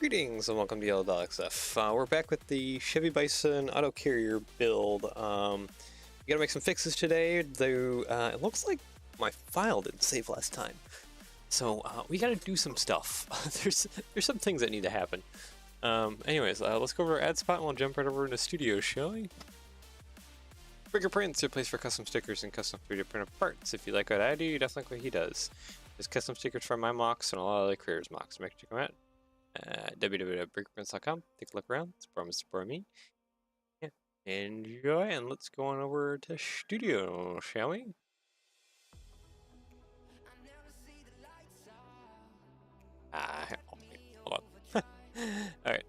Greetings and welcome to YellowXF. We're back with the Chevy Bison Autocarrier build. We gotta make some fixes today, though it looks like my file didn't save last time. So we gotta do some stuff. there's some things that need to happen. Anyways, let's go over to our ad spot and we'll jump right over into studio, shall we? Breaker Prints, your place for custom stickers and custom 3D printed parts. If you like what I do, you definitely like what he does. There's custom stickers from my mocks and a lot of other creators' mocks. Make sure to check them out. www.breakerprints.com. Take a look around. It's promised to support me. Yeah, enjoy, and let's go on over to studio, shall we? Hold on. All right.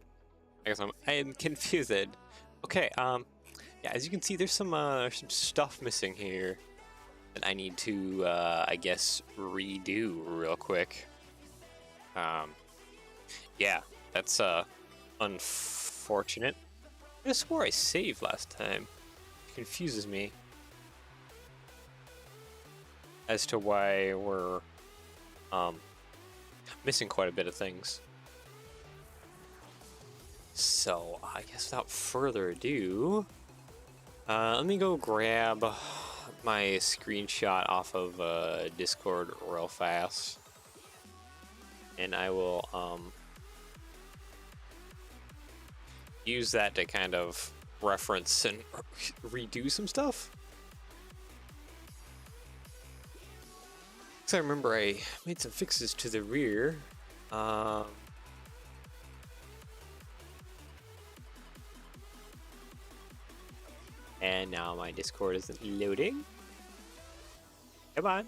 I guess I am confused. Okay. Yeah, as you can see, there's some stuff missing here that I need to, I guess, redo real quick. Yeah, that's unfortunate. I swore I saved last time. It confuses me as to why we're missing quite a bit of things. So I guess without further ado, let me go grab my screenshot off of Discord real fast, and I will use that to kind of reference and redo some stuff. So I remember I made some fixes to the rear. And now my Discord isn't loading. Come on.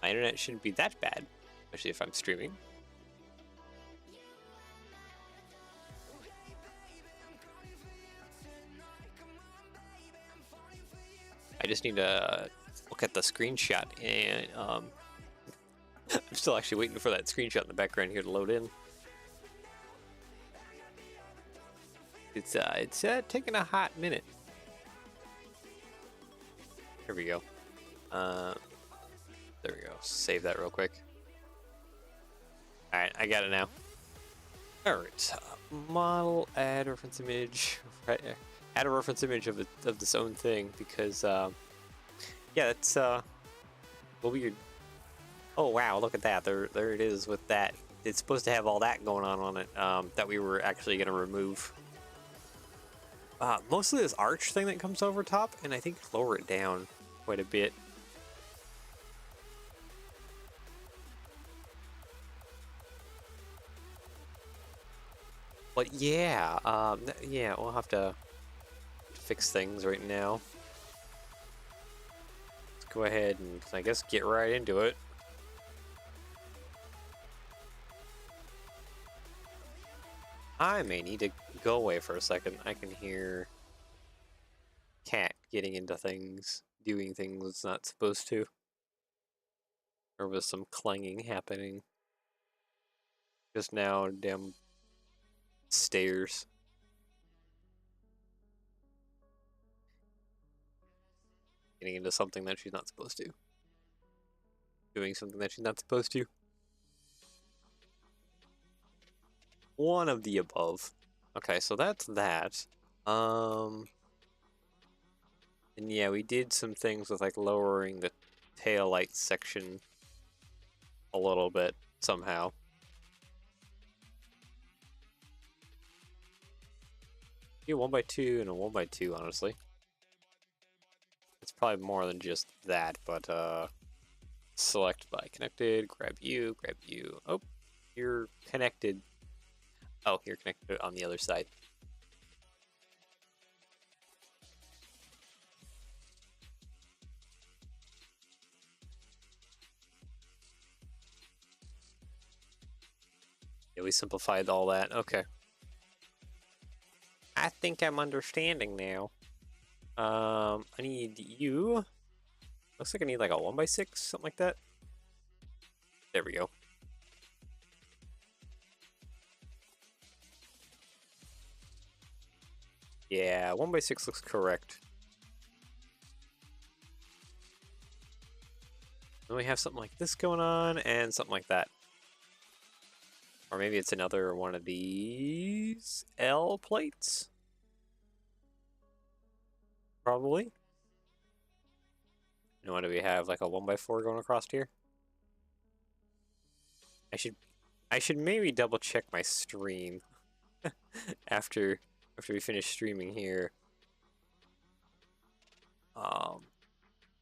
My internet shouldn't be that bad, especially if I'm streaming. I just need to look at the screenshot, and I'm still actually waiting for that screenshot in the background here to load in. It's taking a hot minute. Here we go. There we go. Save that real quick. Alright, I got it now. Alright, model, add reference image. Right, add a reference image of this own thing, because, yeah, it's, weird. Oh, wow, look at that. There it is with that. It's supposed to have all that going on it, that we were actually going to remove. Mostly this arch thing that comes over top, and I think lower it down quite a bit. But yeah, yeah, we'll have to fix things right now. Let's go ahead and, I guess, get right into it. I may need to go away for a second. I can hear cat getting into things, doing things it's not supposed to. There was some clanging happening just now, damn stairs. Getting into something that she's not supposed to. Doing something that she's not supposed to. One of the above. Okay, so that's that. And yeah, we did some things with like lowering the tail light section a little bit somehow. Do 1x2 and a 1x2, honestly. It's probably more than just that, but select by connected, grab you. Oh, you're connected. Oh, you're connected on the other side. Yeah, we simplified all that. Okay. I think I'm understanding now. I need you. Looks like I need like a 1x6, something like that. There we go. Yeah, 1x6 looks correct. Then we have something like this going on and something like that. Or maybe it's another one of these L plates. Probably. And what do we have? Like a 1x4 going across here? I should maybe double check my stream after we finish streaming here.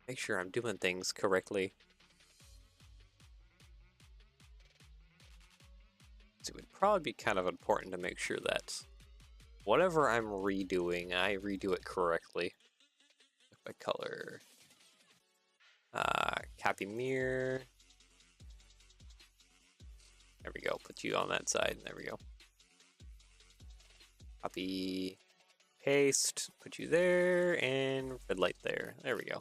Make sure I'm doing things correctly. So it would probably be kind of important to make sure that whatever I'm redoing, I redo it correctly. By color. Copy mirror. There we go. Put you on that side. There we go. Copy, paste, put you there, and red light there. There we go.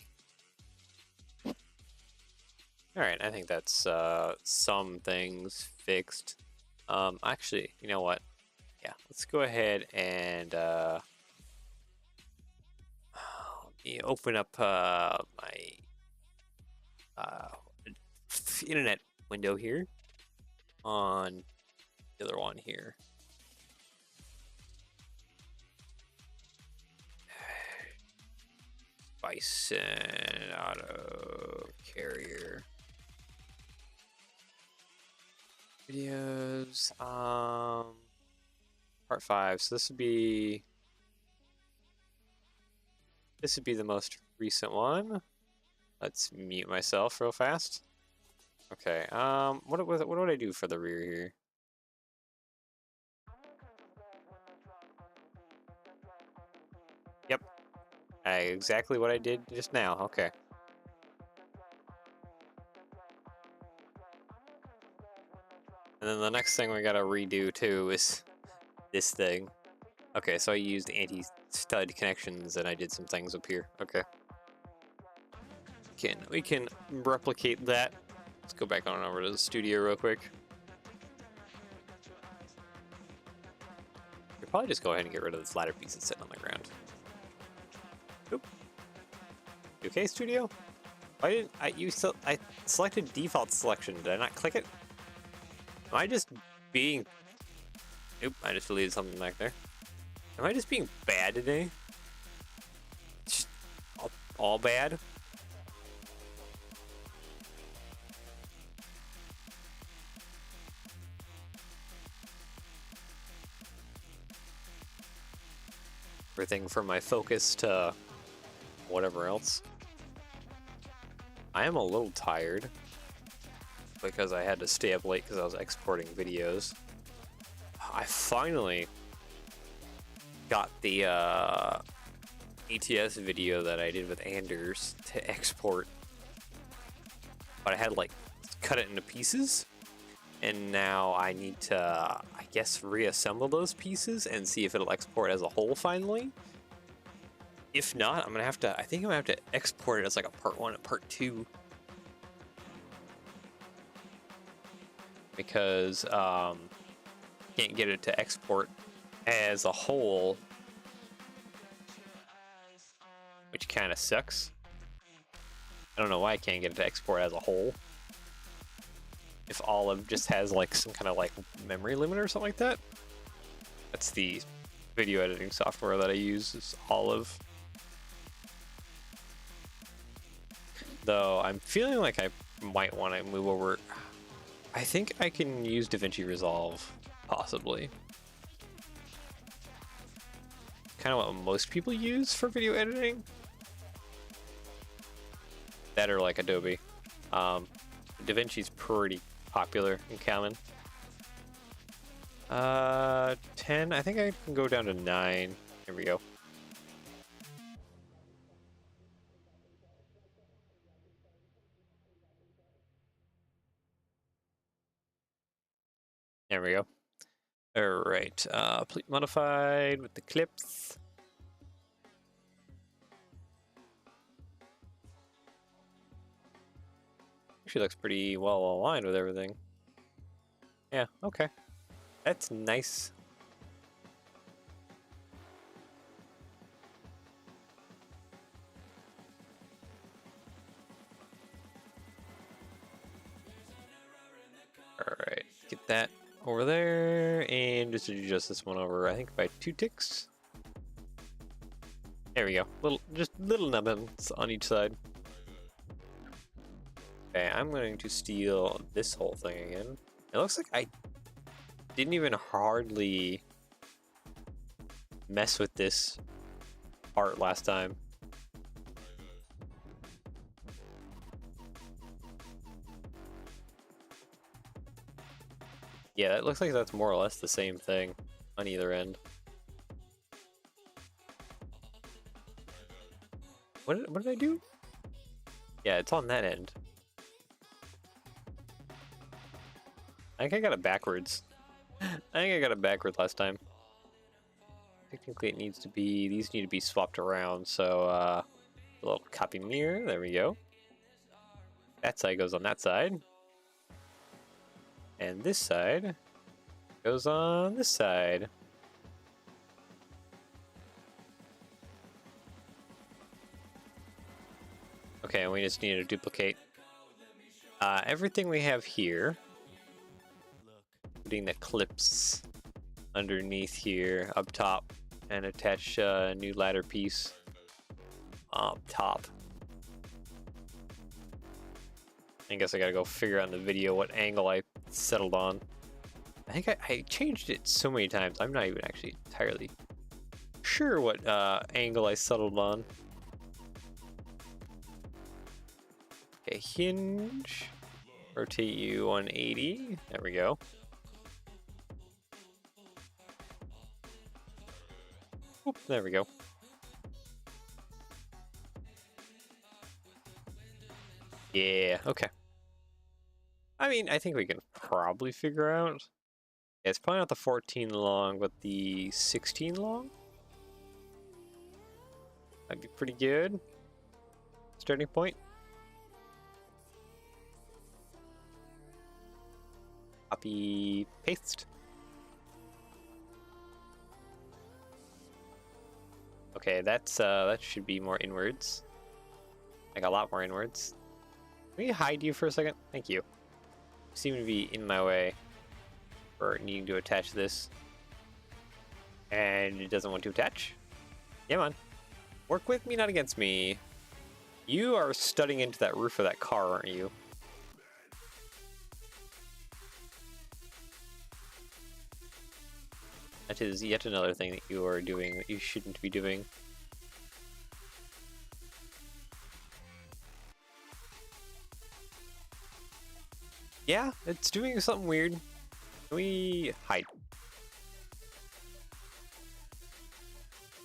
Alright, I think that's some things fixed. Actually, you know what? Yeah, let's go ahead and let me open up my internet window here on the other one here. Bison Autocarrier videos. Part 5. So this would be the most recent one. Let's mute myself real fast. Okay. What would I do for the rear here? Yep. Exactly what I did just now. Okay. And then the next thing we gotta redo too is this thing. Okay, so I used anti-stud connections and I did some things up here. Okay. We can replicate that. Let's go back on over to the studio real quick. We'll probably just go ahead and get rid of this ladder piece that's sitting on the ground. Oop. You okay, studio? Why didn't I selected default selection. Did I not click it? Am I just being... Oop, I just deleted something back there. Am I just being bad today? Just all bad? Everything from my focus to whatever else. I am a little tired because I had to stay up late because I was exporting videos. I finally got the ETS video that I did with Anders to export, but I had to like cut it into pieces, and now I need to, I guess, reassemble those pieces and see if it'll export as a whole finally. If not, I'm gonna have to, I think I'm gonna have to export it as like a part 1 and part 2. Because can't get it to export as a whole, which kind of sucks. I don't know why I can't get it to export as a whole. If Olive just has like some kind of like memory limit or something like that. That's the video editing software that I use, is Olive. Though I'm feeling like I might want to move over. I think I can use DaVinci Resolve, possibly. Kind of what most people use for video editing. That or like Adobe. DaVinci's pretty popular and common. 10, I think I can go down to 9. Here we go. There we go. All right, pleat modified with the clips. Actually looks pretty well aligned with everything. Yeah, okay. That's nice. that over there, and just adjust this one over, I think, by 2 ticks. There we go. Just little nubbins on each side. Okay, I'm going to steal this whole thing again. It looks like I didn't even hardly mess with this part last time. Yeah, it looks like that's more or less the same thing on either end. What did I do? Yeah, it's on that end. I think I got it backwards. I think I got it backwards last time. Technically it needs to be, these need to be swapped around, so a little copy mirror, there we go. That side goes on that side. And this side goes on this side. Okay, and we just need to duplicate everything we have here. Putting the clips underneath here, up top, and attach a new ladder piece up top. I guess I gotta go figure out in the video what angle I settled on. I think I changed it so many times, I'm not even actually entirely sure what angle I settled on. Okay, hinge. Rotate you 180. There we go. Oop, there we go. Yeah, okay. I mean, I think we can probably figure out. Yeah, it's probably not the 14 long, but the 16 long. That'd be pretty good. Starting point. Copy, paste. Okay, that should be more inwards. Like a lot more inwards. Can we hide you for a second? Thank you. You seem to be in my way for needing to attach this. And it doesn't want to attach. Come on. Work with me, not against me. You are studding into that roof of that car, aren't you? That is yet another thing that you are doing that you shouldn't be doing. Yeah, it's doing something weird. Can we hide?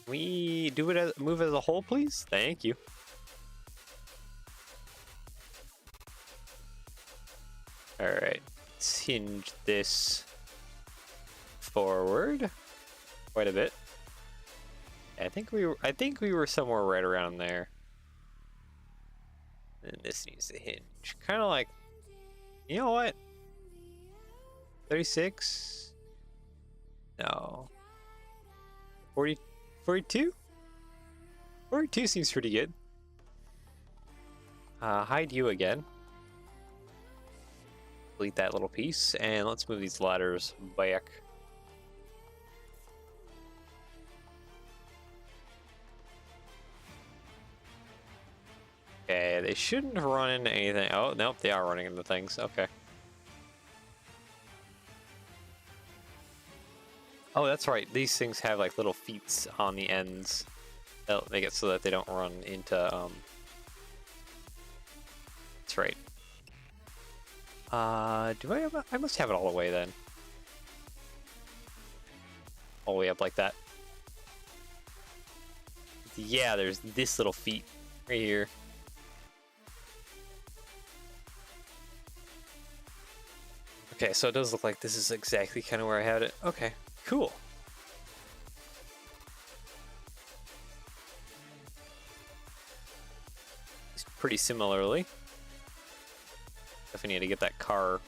Can we do it as move as a whole, please? Thank you. All right, let's hinge this forward quite a bit. I think we were somewhere right around there. And this needs to hinge, kind of like, you know what? 36? No. 40, 42? 42 seems pretty good. Hide you again. Delete that little piece, and let's move these ladders back. Okay, they shouldn't run into anything. Oh, nope, they are running into things. Okay. Oh, that's right. These things have like little feet on the ends. They'll make it so that they don't run into, That's right. Do I must have it all the way then. All the way up like that. Yeah, there's this little feet right here. Okay, so it does look like this is exactly kind of where I had it. Okay, cool. It's pretty similarly. Definitely need to get that car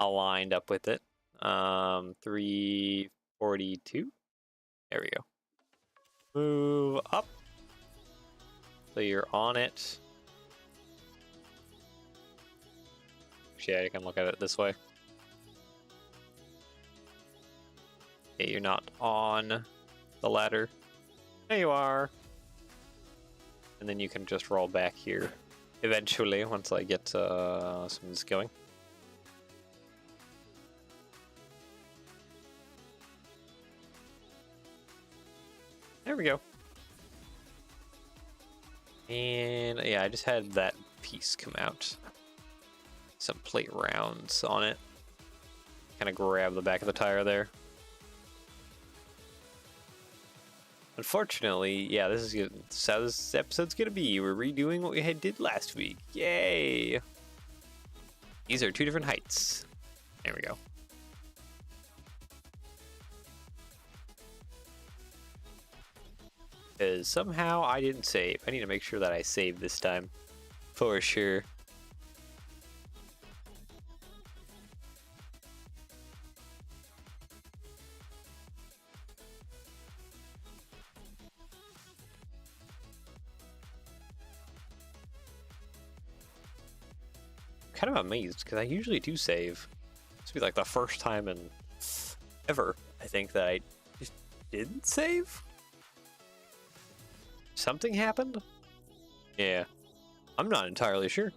aligned up with it. 342. There we go. Move up. So you're on it. Actually, I can look at it this way. Okay, you're not on the ladder. There you are. And then you can just roll back here eventually once I get some of this going. There we go. And yeah, I just had that piece come out. Some plate rounds on it. Kind of grab the back of the tire there. Unfortunately, yeah, this is how this episode's gonna be. We're redoing what we did last week. Yay! These are two different heights. There we go. Because somehow I didn't save. I need to make sure that I save this time. For sure. Kind of amazed because I usually do save. This would be like the first time in ever, I think, that I just didn't save. Something happened? Yeah. I'm not entirely sure.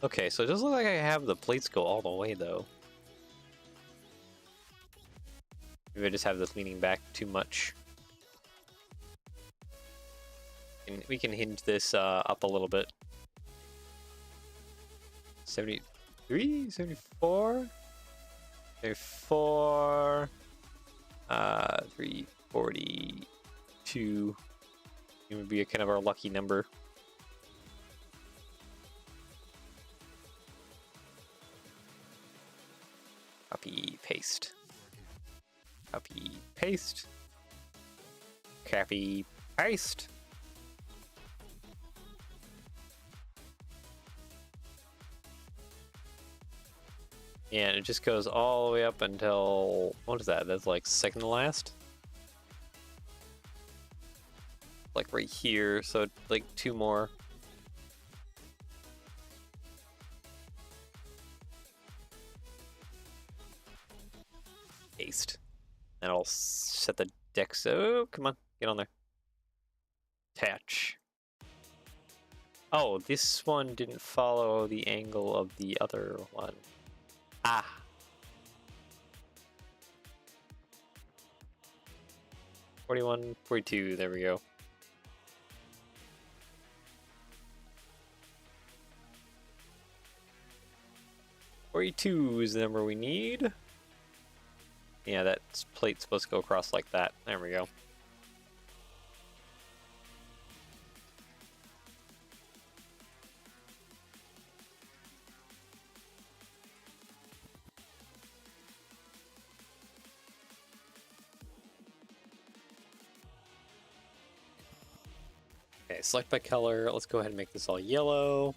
Okay, so it does look like I have the plates go all the way though. Maybe I just have this leaning back too much. And we can hinge this up a little bit. 73, 74, 74, 342. It would be a kind of our lucky number. Copy, paste. Copy, paste. Copy, paste. Yeah, and it just goes all the way up until, what is that? That's like second to last? Like right here, so like two more. Paste. And I'll set the deck, so come on, get on there. Attach. Oh, this one didn't follow the angle of the other one. Ah. 41, 42, there we go. "42 is the number we need. Yeah, that plate's supposed to go across like that. There we go. Okay, select by color. Let's go ahead and make this all yellow.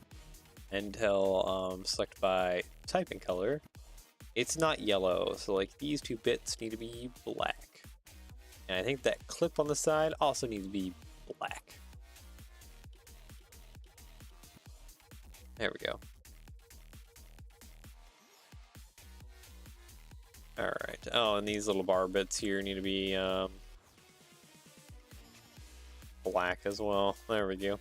Until select by type and color. It's not yellow, so like these two bits need to be black. And I think that clip on the side also needs to be black. There we go. Alright. Oh, and these little bar bits here need to be black as well. There we go.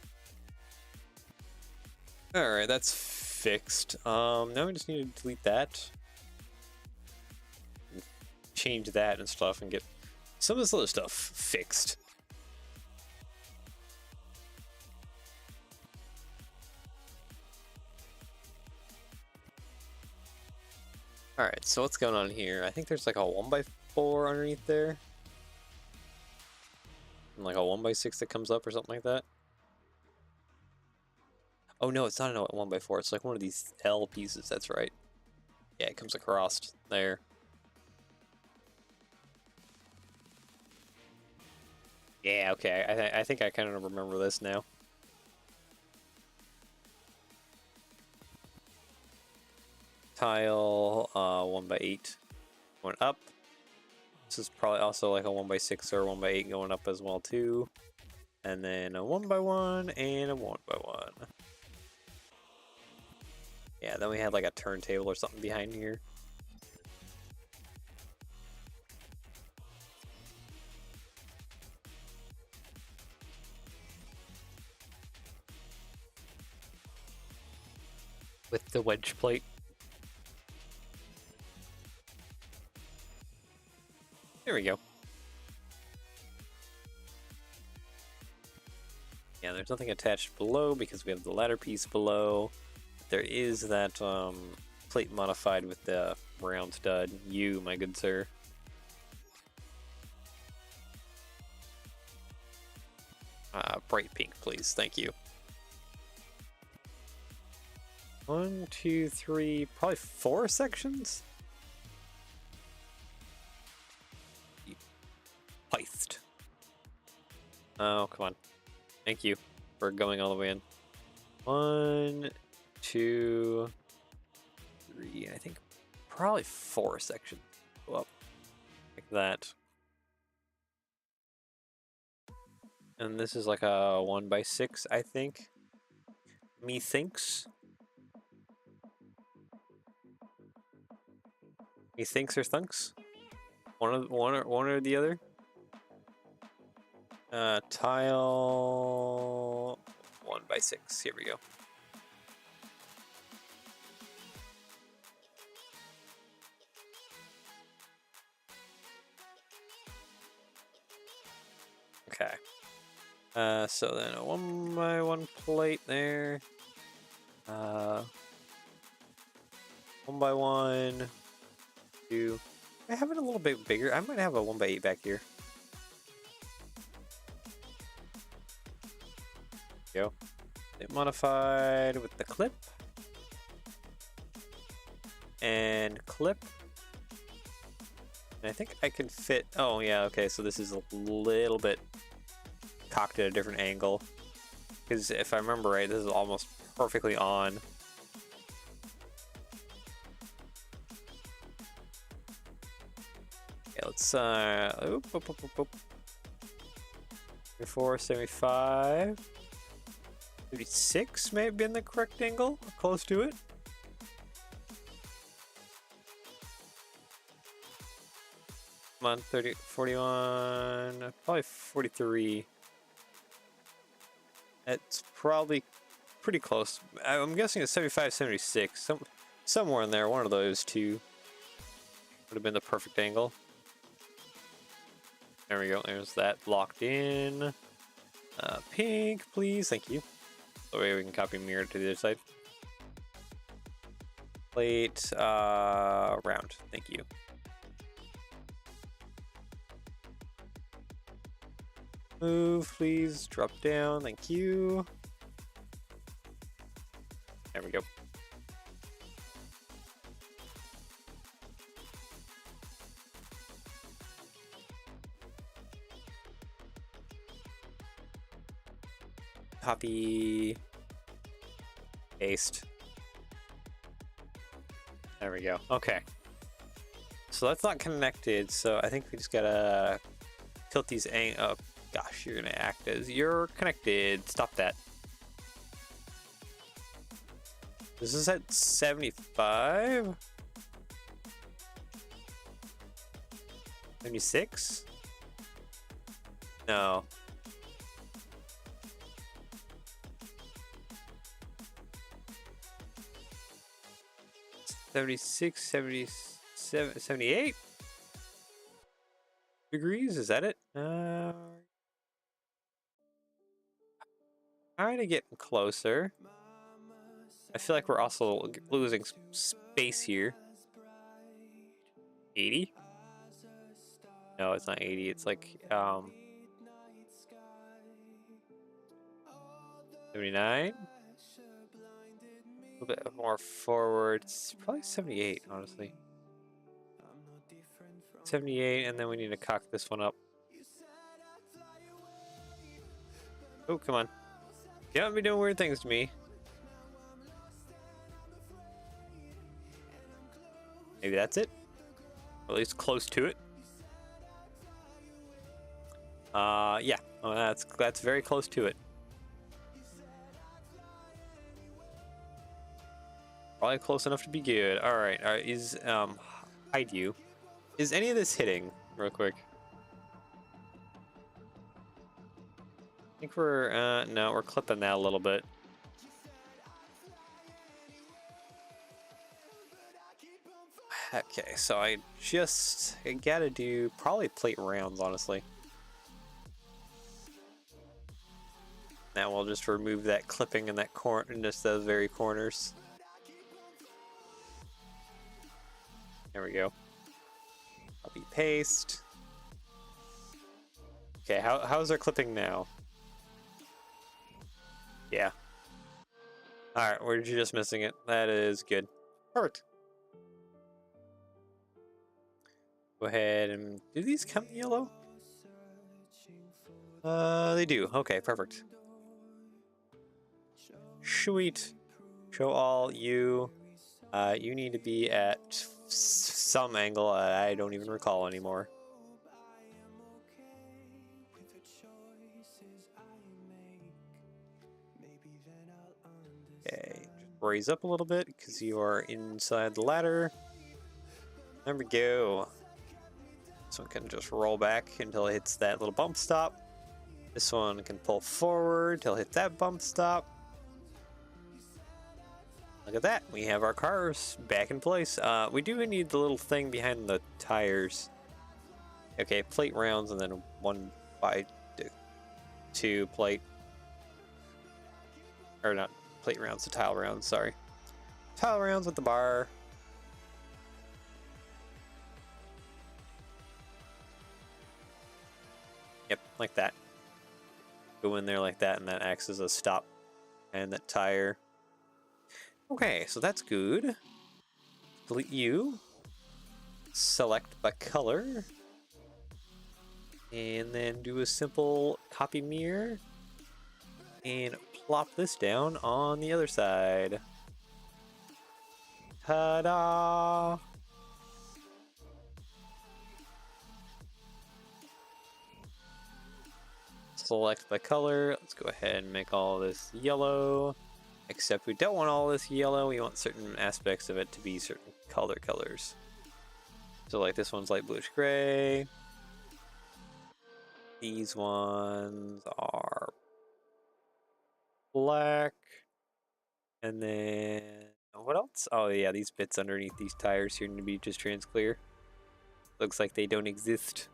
Alright, that's fixed. Now we just need to delete that. Change that and stuff and get some of this other stuff fixed. Alright, so what's going on here? I think there's like a 1x4 underneath there. And like a 1x6 that comes up or something like that. Oh no, it's not a 1x4, it's like one of these L pieces, that's right. Yeah, it comes across there. Yeah, okay, I think I kind of remember this now. Tile, 1x8 going up. This is probably also like a 1x6 or 1x8 going up as well too. And then a 1x1 and a 1x1. Yeah, then we had like a turntable or something behind here. With the wedge plate. There we go. Yeah, there's nothing attached below because we have the ladder piece below. There is that plate modified with the round stud. You, my good sir. Bright pink, please. Thank you. 1, 2, 3, probably 4 sections? Heist. Oh, come on. Thank you for going all the way in. 1, 2, 3, I think probably 4 sections. Go up like that. And this is like a 1x6, I think. Methinks. Methinks or thunks? One or the other. Tile 1x6. Here we go. Okay. So then a 1x1 plate there. 1x1. 2. I have it a little bit bigger. I might have a 1x8 back here. Go. It modified with the clip. And clip. And I think I can fit. Oh, yeah, okay, so this is a little bit cocked at a different angle. Because if I remember right, this is almost perfectly on. Okay, let's, oop. 74, 75. 36 may have been the correct angle, close to it. Come on, 30, 41, probably 43. It's probably pretty close. I'm guessing it's 75, 76. Somewhere in there, one of those two would have been the perfect angle. There we go, there's that locked in. Pink, please, thank you. So we can copy mirror to the other side. Plate, round, thank you. Move, please. Drop down. Thank you. There we go. Copy. Paste. There we go. Okay. So that's not connected, so I think we just gotta tilt these up. Gosh, you're gonna act as you're connected. Stop that. This is at 75? 76? No. $76, 77, 78 degrees? Is that it? Kind of getting closer. I feel like we're also losing space here. 80? No, it's not 80. It's like 79. A little bit more forward. It's probably 78, honestly. 78, and then we need to cock this one up. Oh, come on. You don't be doing weird things to me. Maybe that's it. Or at least close to it. Yeah. Oh, that's very close to it. probably close enough to be good. All right, is hide you. Is any of this hitting real quick? I think we're no, we're clipping that a little bit. Okay, so I gotta do probably plate rounds, honestly. Now we'll just remove that clipping in that corner, in just those very corners. There we go. Copy paste. Okay, how's our clipping now? Yeah. All right, we're just missing it. That is good. Perfect. Go ahead and do these come in yellow? They do. Okay, perfect. Sweet. Show all you. You need to be at some angle I don't even recall anymore. Okay, just raise up a little bit because you are inside the ladder. There we go. This one can just roll back until it hits that little bump stop. This one can pull forward till it hits that bump stop. Look at that. We have our cars back in place. We do need the little thing behind the tires. Okay, plate rounds and then 1 by 2 plate. Or not plate rounds, the tile rounds, sorry. Tile rounds with the bar. Yep, like that. Go in there like that, and that acts as a stop. And that tire. Okay, so that's good. Delete you. Select by color. And then do a simple copy mirror. And plop this down on the other side. Ta-da! Select by color. Let's go ahead and make all this yellow. Except we don't want all this yellow. We want certain aspects of it to be certain colors. So like this one's light bluish gray. These ones are black. And then what else? Oh yeah, these bits underneath these tires here need to be just trans clear. Looks like they don't exist.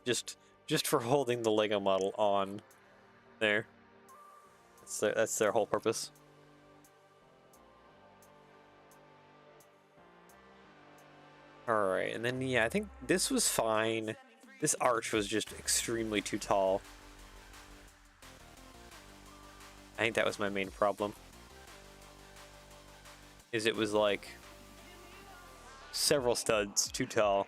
Just for holding the Lego model on there. That's their whole purpose. Alright, and then yeah, I think this was fine. This arch was just extremely too tall. I think that was my main problem. Is it was like several studs too tall.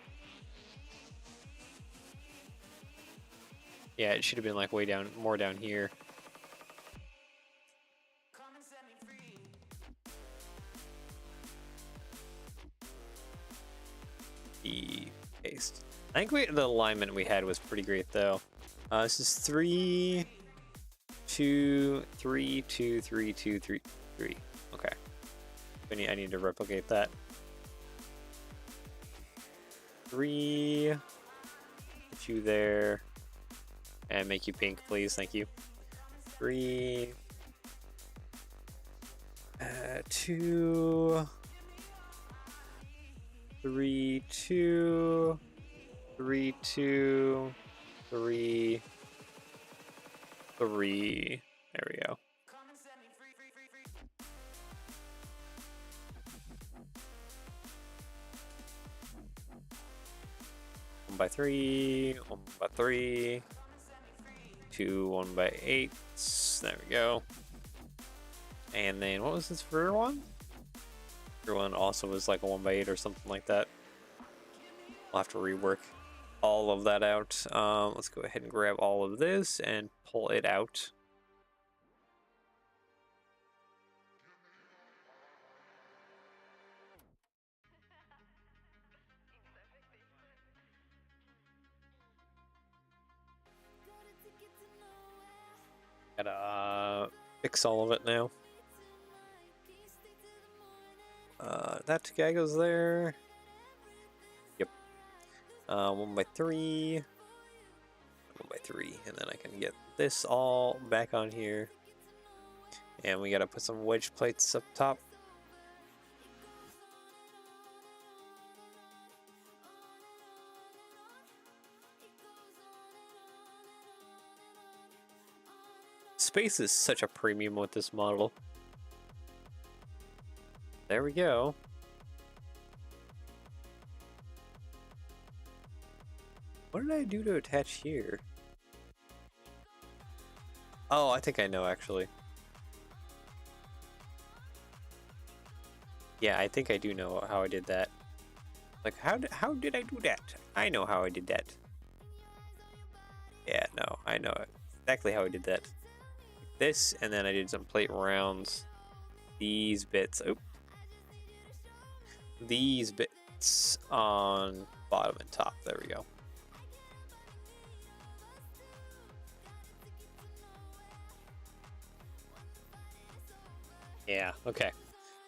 Yeah, it should have been like way down, more down here. The paste. I think the alignment we had was pretty great though. This is 3, 2, 3, 2, 3, 2, 3, 3. Okay. I need to replicate that. 3. Put you there. And make you pink, please. Thank you. 3. 2. 3, 2. 3, 2. 3. 3. There we go. One by 3. 1 by 3. 2 1 by 8. There we go. And then what was this rear one? Rear one also was like a 1 by 8 or something like that. I'll have to rework all of that out. Let's go ahead and grab all of this and pull it out. Gotta fix all of it now. That guy goes there. Yep. 1x3. 1x3, and then I can get this all back on here. And we gotta put some wedge plates up top. Space is such a premium with this model. There we go. What did I do to attach here? Oh, I think I know actually. Yeah, I think I do know how I did that. Like, how did I do that? I know how I did that. Yeah, no, I know exactly how I did that. This, and then I did some plate rounds. These bits, these bits on bottom and top. There we go. Yeah, okay.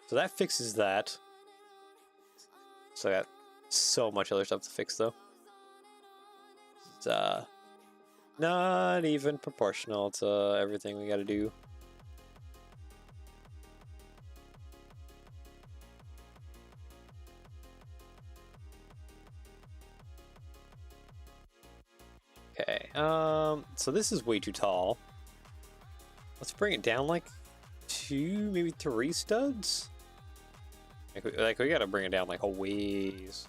So that fixes that. So I got so much other stuff to fix though. It's not even proportional to everything we gotta do. Okay, so this is way too tall. Let's bring it down like 2, maybe 3 studs? Like we gotta bring it down like a ways.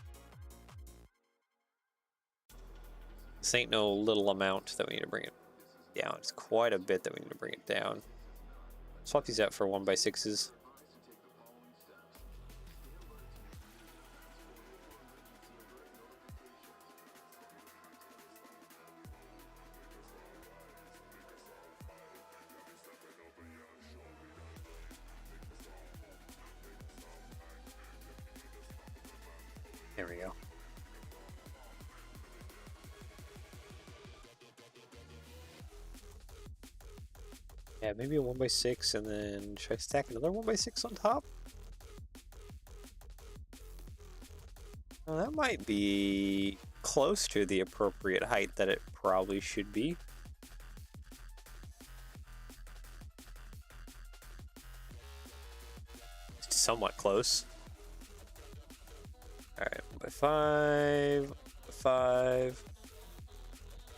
This ain't no little amount that we need to bring it down. It's quite a bit that we need to bring it down. Swap these out for 1x6s. There we go. Yeah, maybe a 1x6, and then should I stack another 1x6 on top? Well, that might be close to the appropriate height that it probably should be. It's somewhat close. Alright, 1x5, 5.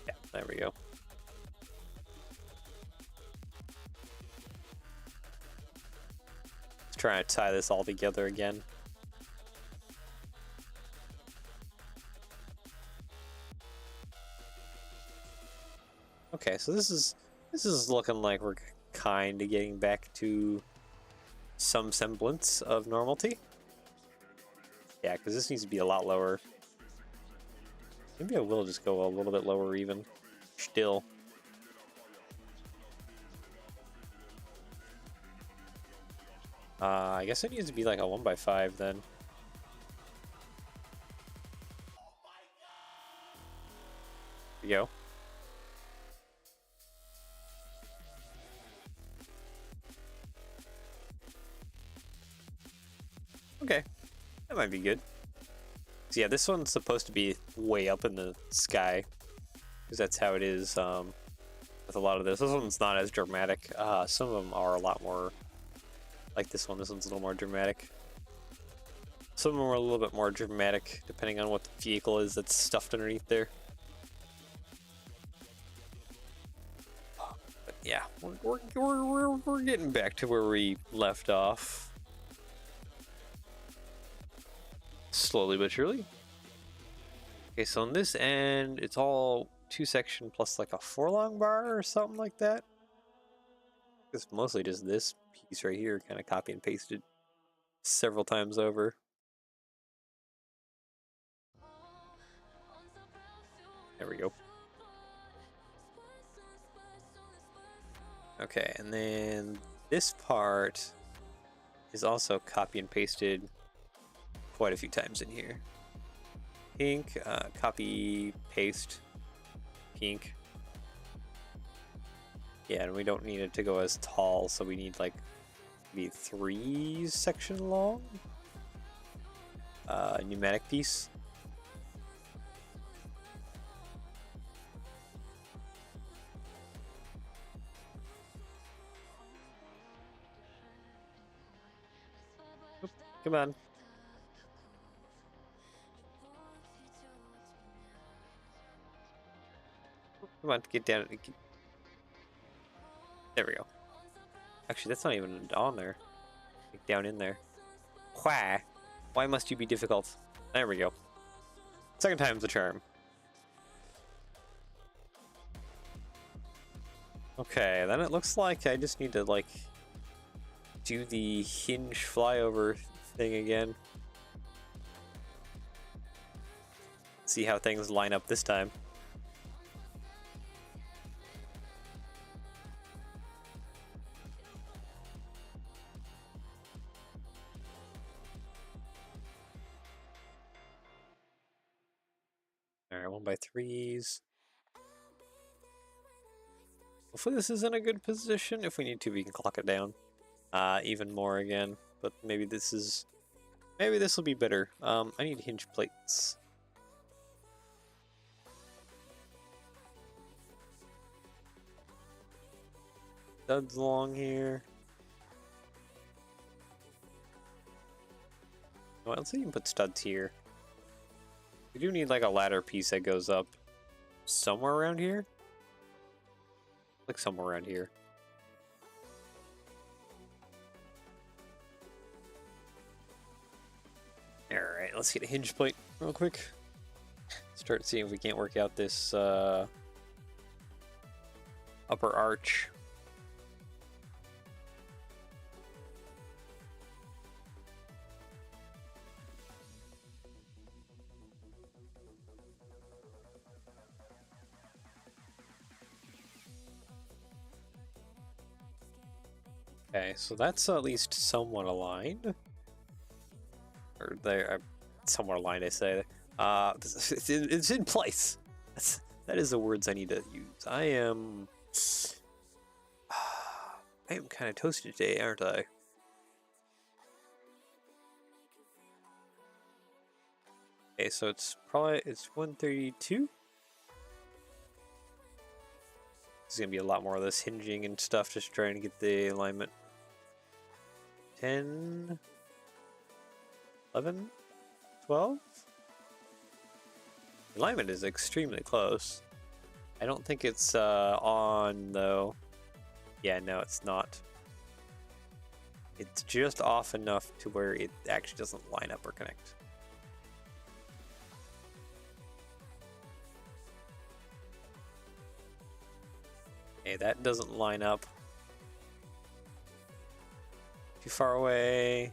Yeah, there we go. Let's try to tie this all together again. Okay, so this is looking like we're kind of getting back to some semblance of normality. Yeah, because this needs to be a lot lower. Maybe I will just go a little bit lower even. Still. I guess it needs to be like a 1x5 then. There we go. Okay, that might be good. So yeah, this one's supposed to be way up in the sky, because that's how it is with a lot of this. This one's not as dramatic. Some of them are a lot more like this one. This one's a little more dramatic. Some of them are a little bit more dramatic, depending on what the vehicle is that's stuffed underneath there. But yeah, we're getting back to where we left off. Slowly but surely. Okay, so on this end, it's all 2-section plus like a 4-long bar or something like that. It's mostly just this piece right here, kind of copy and pasted several times over. There we go. Okay, and then this part is also copy and pasted quite a few times in here. Pink, copy, paste, pink. Yeah, and we don't need it to go as tall, so we need like maybe 3 section long. pneumatic piece. Oop, come on. Come on, get down. There we go. Actually, that's not even on there. Like down in there. Why? Why must you be difficult? There we go. Second time's the charm. Okay, then it looks like I just need to, like, do the hinge flyover thing again. See how things line up this time. Alright, 1x3s. Hopefully this is in a good position. If we need to, we can clock it down even more again. But maybe this will be better. I need hinge plates. Studs along here. Well, let's see if you can put studs here. We do need like a ladder piece that goes up somewhere around here. Like somewhere around here. Alright, let's get a hinge plate real quick. Start seeing if we can't work out this upper arch. Okay, so that's at least somewhat aligned. Or they're somewhat aligned, I say. It's in place. That is the words I need to use. I am kind of toasted today, aren't I? Okay, so it's 132. There's gonna be a lot more of this hinging and stuff, just trying to get the alignment. 10, 11, 12. The alignment is extremely close. I don't think it's on though. Yeah, no, it's not. It's just off enough to where it actually doesn't line up or connect. Okay, that doesn't line up. Too far away.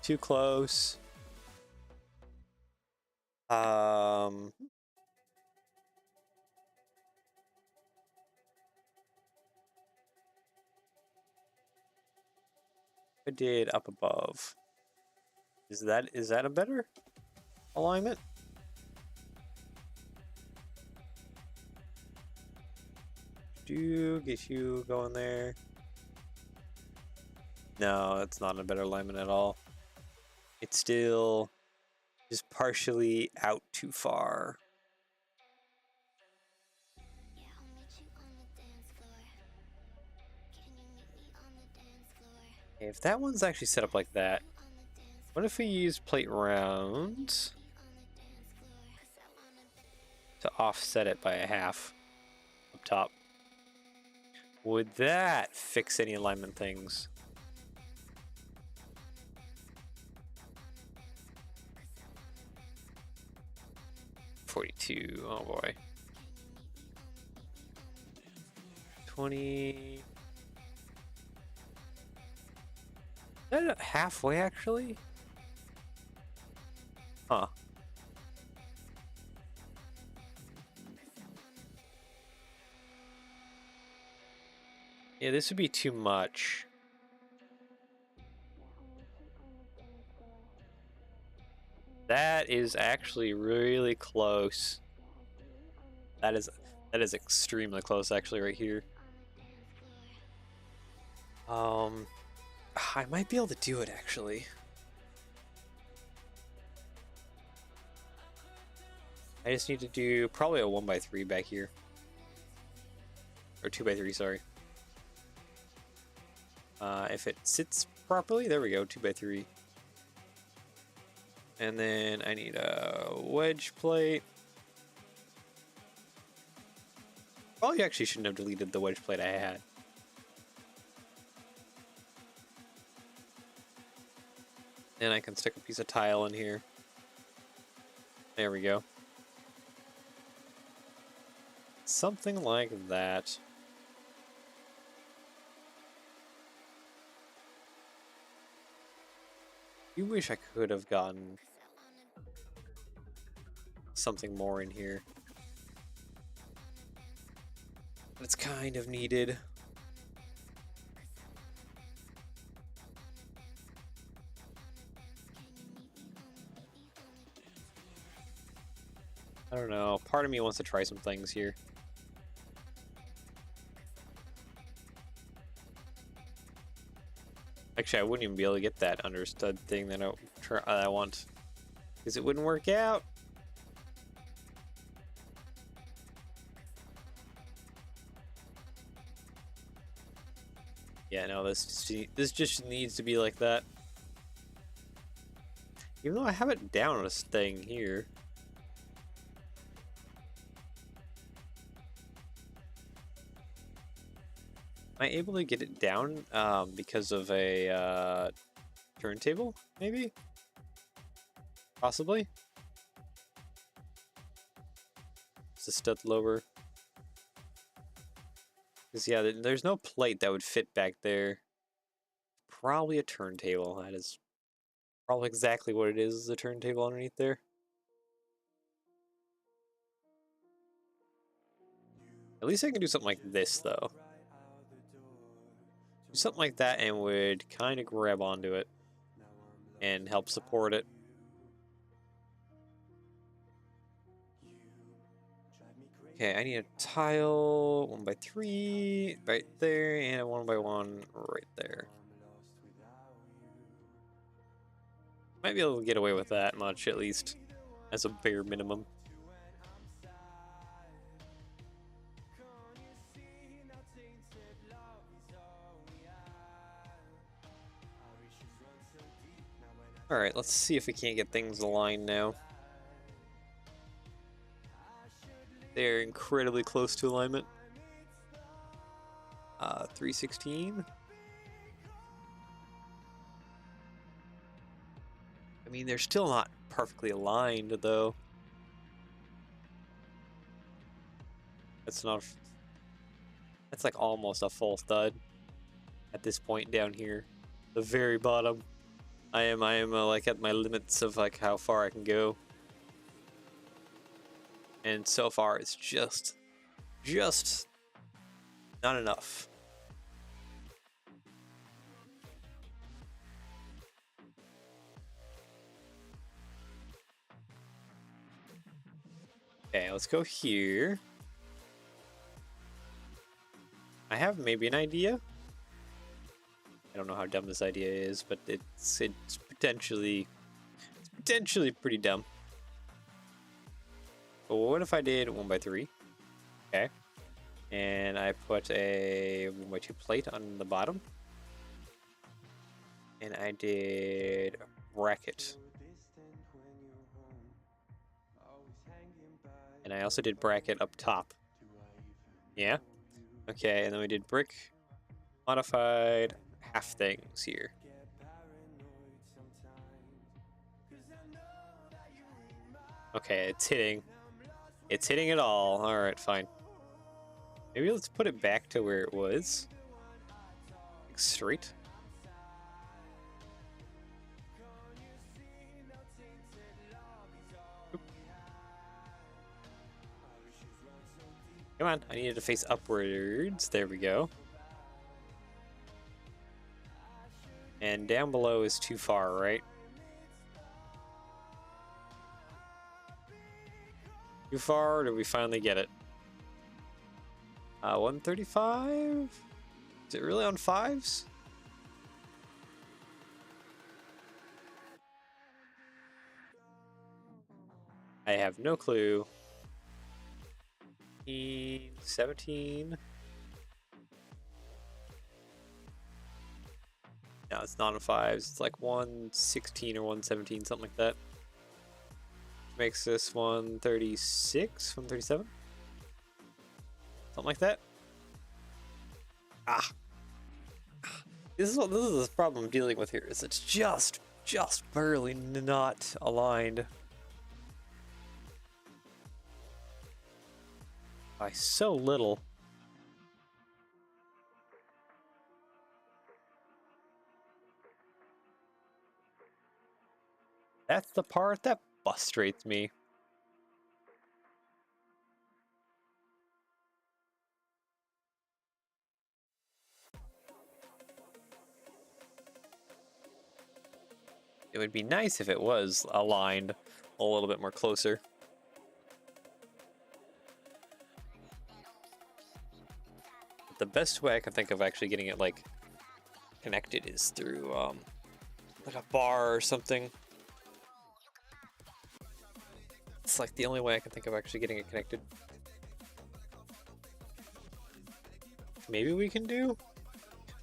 Too close. I did up above. Is that a better alignment? Do get you going there. No, it's not a better alignment at all. It's still just partially out too far. Okay, if that one's actually set up like that, what if we use plate rounds to offset it by a half up top? Would that fix any alignment things? $42. Oh boy. 20. Is that halfway actually? Huh. Yeah, this would be too much. That is actually really close. That is extremely close actually right here. I might be able to do it actually. I just need to do probably a 1x3 back here. Or 2x3, sorry. If it sits properly, there we go, 2x3. And then I need a wedge plate. Probably actually shouldn't have deleted the wedge plate I had. And I can stick a piece of tile in here. There we go. Something like that. You wish I could have gotten something more in here. But it's kind of needed. I don't know. Part of me wants to try some things here. Actually, I wouldn't even be able to get that understood thing that I want. Because it wouldn't work out. Yeah, no, this just needs to be like that. Even though I have it down on a thing here. Am I able to get it down because of a turntable, maybe? Possibly? It's a stud lower. Because, yeah, there's no plate that would fit back there. Probably a turntable. That is probably exactly what it is a turntable underneath there. At least I can do something like this, though. Do something like that and would kind of grab onto it and help support it. Okay, I need a tile 1x3 right there and a 1x1 right there. Might be able to get away with that much at least as a bare minimum. Alright, let's see if we can't get things aligned now. They're incredibly close to alignment. 316. I mean, they're still not perfectly aligned, though. That's like almost a full stud at this point down here, the very bottom. I am like at my limits of like how far I can go, and so far it's just not enough. Okay, let's go here. I have maybe an idea. I don't know how dumb this idea is, but it's potentially pretty dumb. But what if I did 1x3? Okay. And I put a 1x2 plate on the bottom. And I did bracket. And I also did bracket up top. Yeah? Okay, and then we did brick modified half things here. Okay, it's hitting it all. All right, fine. Maybe let's put it back to where it was. Like straight. Oop. Come on, I needed to face upwards. There we go. And down below is too far, right? Too far, or did we finally get it? 135? Is it really on fives? I have no clue. 17. No, it's not in fives. It's like 116 or 117, something like that. Which makes this 136, 137? Something like that. Ah. This is the problem I'm dealing with here, is it's just barely not aligned. By so little. That's the part that frustrates me. It would be nice if it was aligned a little bit more closer. But the best way I can think of actually getting it like connected is through like a bar or something. It's like the only way I can think of actually getting it connected. Maybe we can do?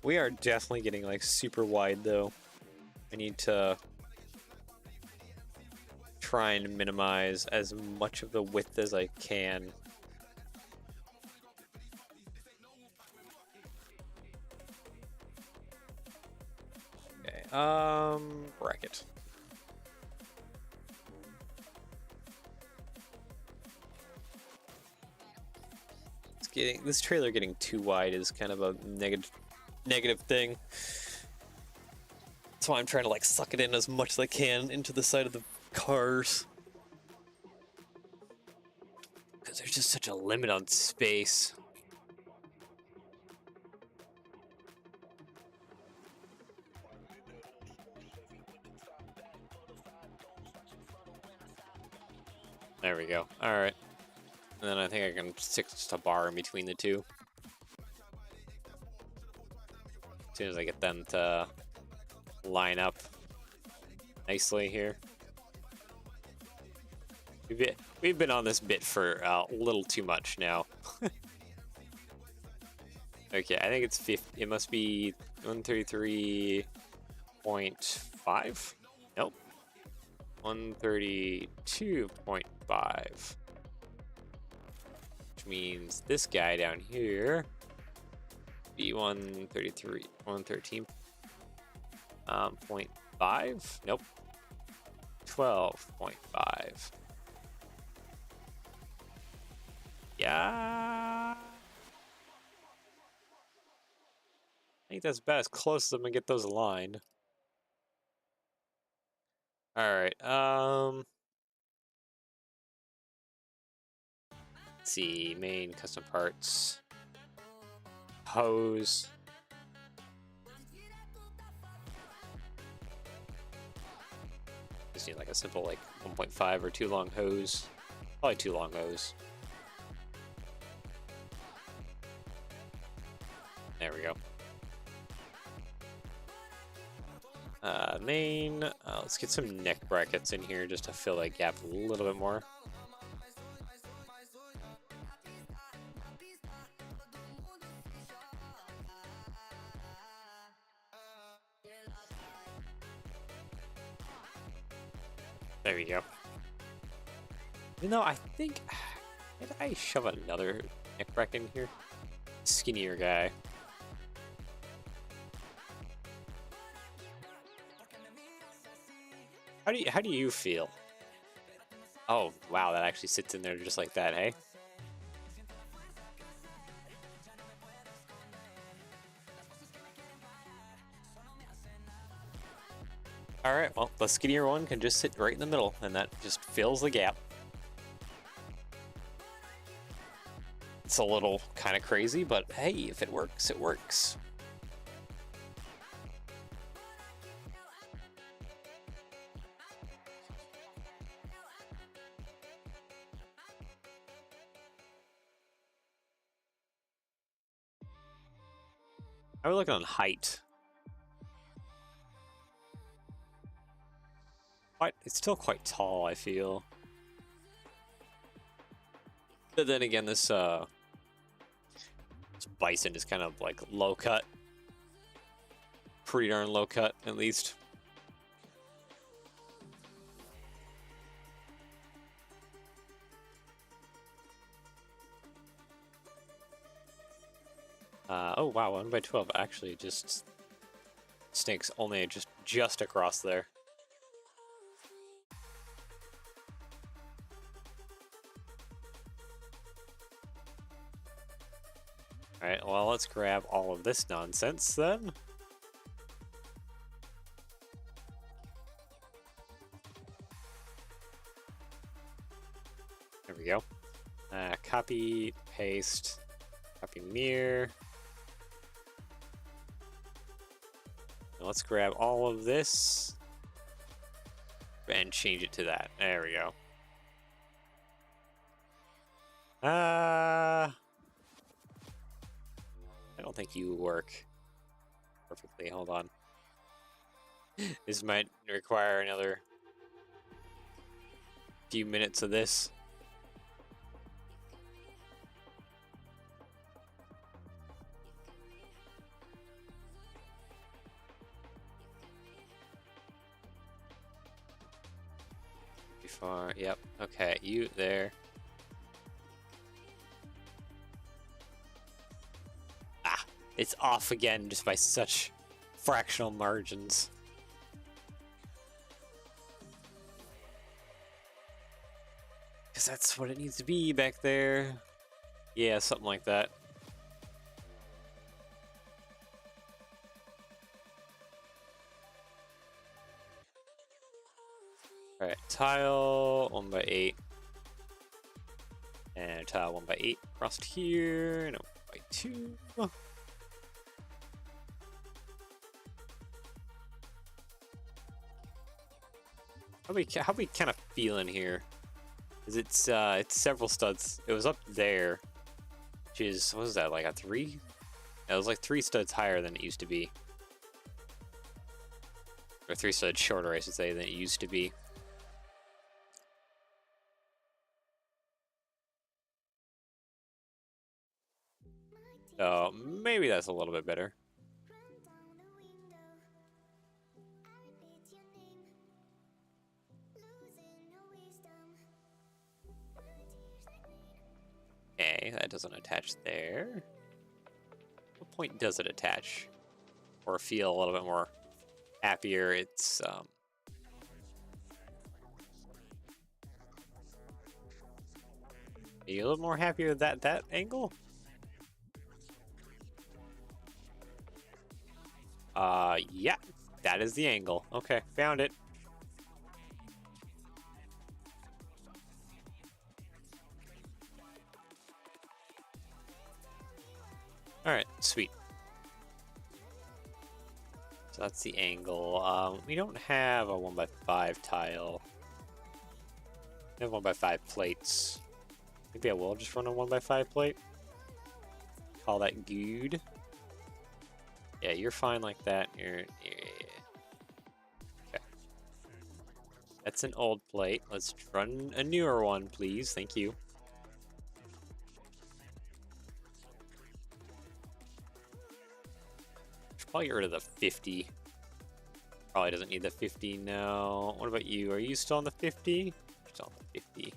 We are definitely getting like super wide though. I need to try and minimize as much of the width as I can. Okay, bracket. This trailer getting too wide is kind of a negative thing. That's why I'm trying to like suck it in as much as I can into the side of the cars. Because there's just such a limit on space. There we go. All right. And then I think I can stick just a bar in between the two. As soon as I get them to line up nicely here. We've been on this bit for a little too much now. Okay, I think it's 50. It must be 133.5. Nope. 132.5. Which means this guy down here be 133, 113.5. Nope. 12.5. Yeah. I think that's about as close as I'm gonna get those aligned. Alright, let's see, main custom parts. Hose. Just need like a simple like 1.5 or 2 long hose. Probably 2 long hose. There we go. Main, let's get some neck brackets in here just to fill that gap a little bit more. There we go. Even though I think, did I shove another neck bracket in here? Skinnier guy. How do you feel? Oh wow, that actually sits in there just like that, hey? Alright, well, the skinnier one can just sit right in the middle, and that just fills the gap. It's a little kind of crazy, but hey, if it works, it works. How are we looking on height? It's still quite tall, I feel. But then again, this Bison is kind of like low cut. Pretty darn low cut, at least. Oh wow, 1x12 actually just snakes only just across there. Alright, well, let's grab all of this nonsense then. There we go. Copy, paste, copy mirror. Now let's grab all of this and change it to that. There we go. I don't think you work perfectly. Hold on. This might require another few minutes of this. Before, yep. Okay, you there. It's off again just by such fractional margins. Because that's what it needs to be back there. Yeah, something like that. Alright, tile 1x8. And tile 1x8 across here. And 1x2. How we kind of feeling here? Is it's several studs. It was up there, which is, what was that, like a 3? It was like 3 studs higher than it used to be, or 3 studs shorter, I should say, than it used to be. So maybe that's a little bit better. Okay, that doesn't attach there. What point does it attach? Or feel a little bit more happier? It's are you a little more happier with that angle? Yeah, that is the angle. Okay, found it. Alright, sweet. So that's the angle. We don't have a 1x5 tile. We have 1x5 plates. Maybe I will just run a 1x5 plate. Call that good. Yeah, you're fine like that. Yeah. Okay. That's an old plate. Let's run a newer one, please. Thank you. Should probably get rid of the 50. Probably doesn't need the 50 now. What about you? Are you still on the 50? Still on the 50.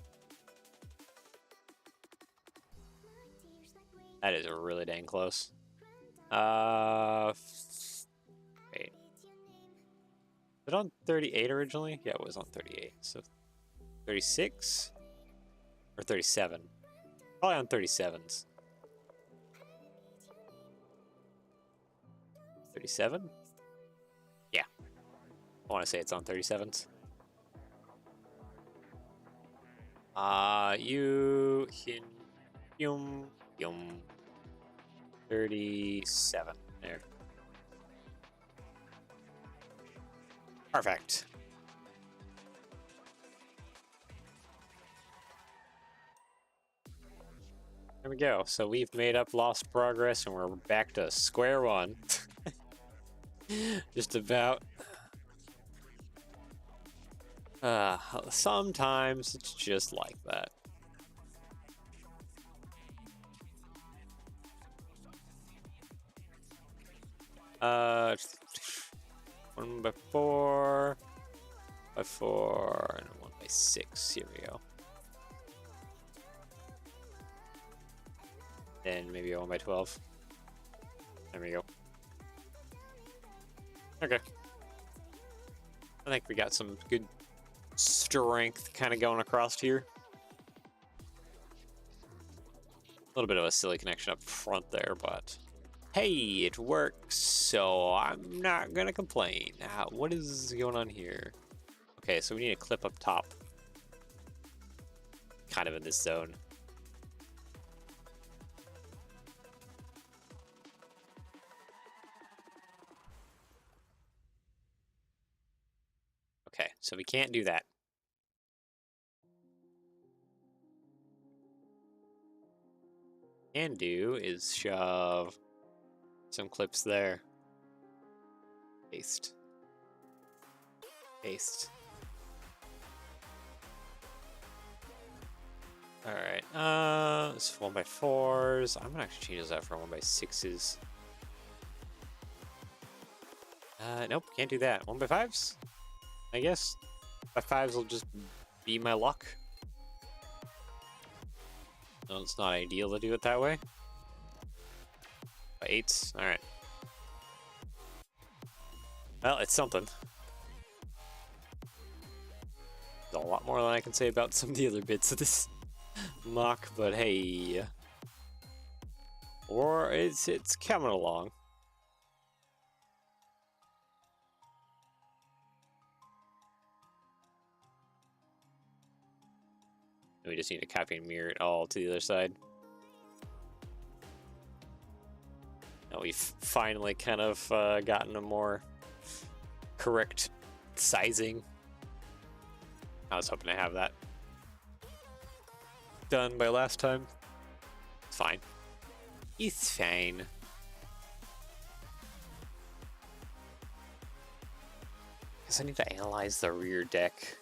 That is really dang close. Wait. Was it on 38 originally? Yeah, it was on 38. So 36 or 37? Probably on 37s. 37? Yeah. I want to say it's on 37s. You can yum 37. There. Perfect. There we go. So we've made up lost progress and we're back to square one. Just about. Sometimes it's just like that. 1 by 4 by 4 and 1 by 6. Here we go. Then maybe a 1 by 12. There we go. Okay. I think we got some good strength kind of going across here. A little bit of a silly connection up front there, but hey, it works, so I'm not gonna complain. What is going on here? Okay, so we need a clip up top. Kind of in this zone. Okay, so we can't do that. Can do is shove some clips there. Paste. Paste. Alright, this is 1 by 4s. I'm gonna actually change that for 1 by 6s. Nope, can't do that. 1 by 5s? I guess. By 5s will just be my luck. No, it's not ideal to do it that way. By 8s? Alright. Well, it's something. There's a lot more than I can say about some of the other bits of this mock, but hey. Or it's coming along. We just need to copy and mirror it all to the other side. Now we've finally kind of gotten a more correct sizing. I was hoping to have that done by last time. It's fine. It's fine. Guess I need to analyze the rear deck.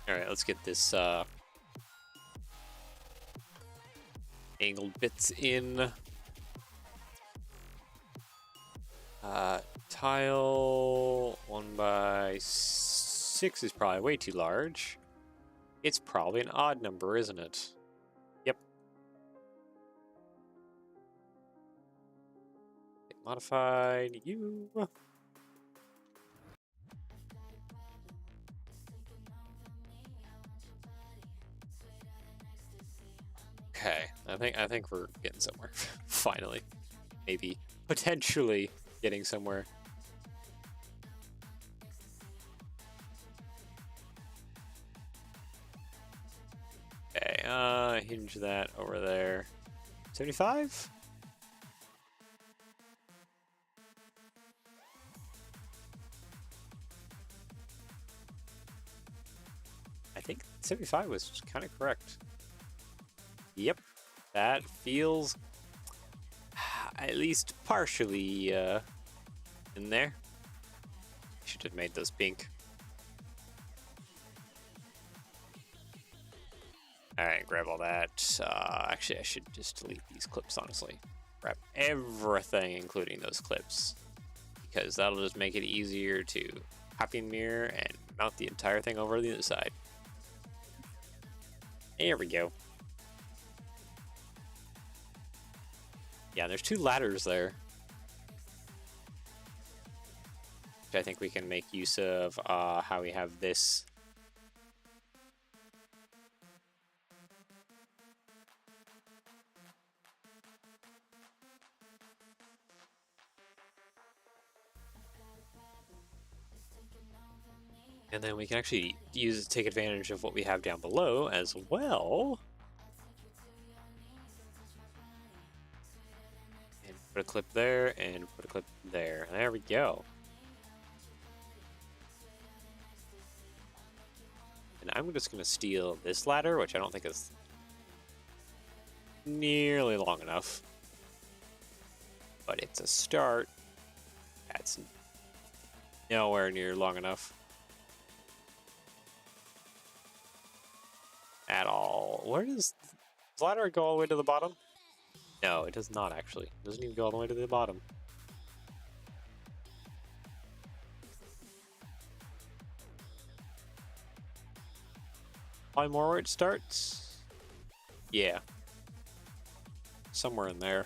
Alright, let's get this angled bits in. Tile 1 by 6 is probably way too large. It's probably an odd number, isn't it? Yep. Modified you. Okay, I think we're getting somewhere. Finally. Maybe. Potentially getting somewhere. Okay, hinge that over there. 75? I think 75 was kind of correct. Yep, that feels at least partially in there. Should have made those pink. Alright, grab all that. Actually, I should just delete these clips, honestly. Grab everything, including those clips. Because that'll just make it easier to copy and mirror and mount the entire thing over the other side. There we go. Yeah, there's 2 ladders there. Which I think we can make use of how we have this. And then we can actually take advantage of what we have down below as well. And put a clip there and put a clip there. There we go. And I'm just going to steal this ladder, which I don't think is nearly long enough. But it's a start. That's Nowhere near long enough. At all. Where does the ladder go all the way to the bottom? No, it does not actually. It doesn't even go all the way to the bottom. Probably more where it starts? Yeah. Somewhere in there.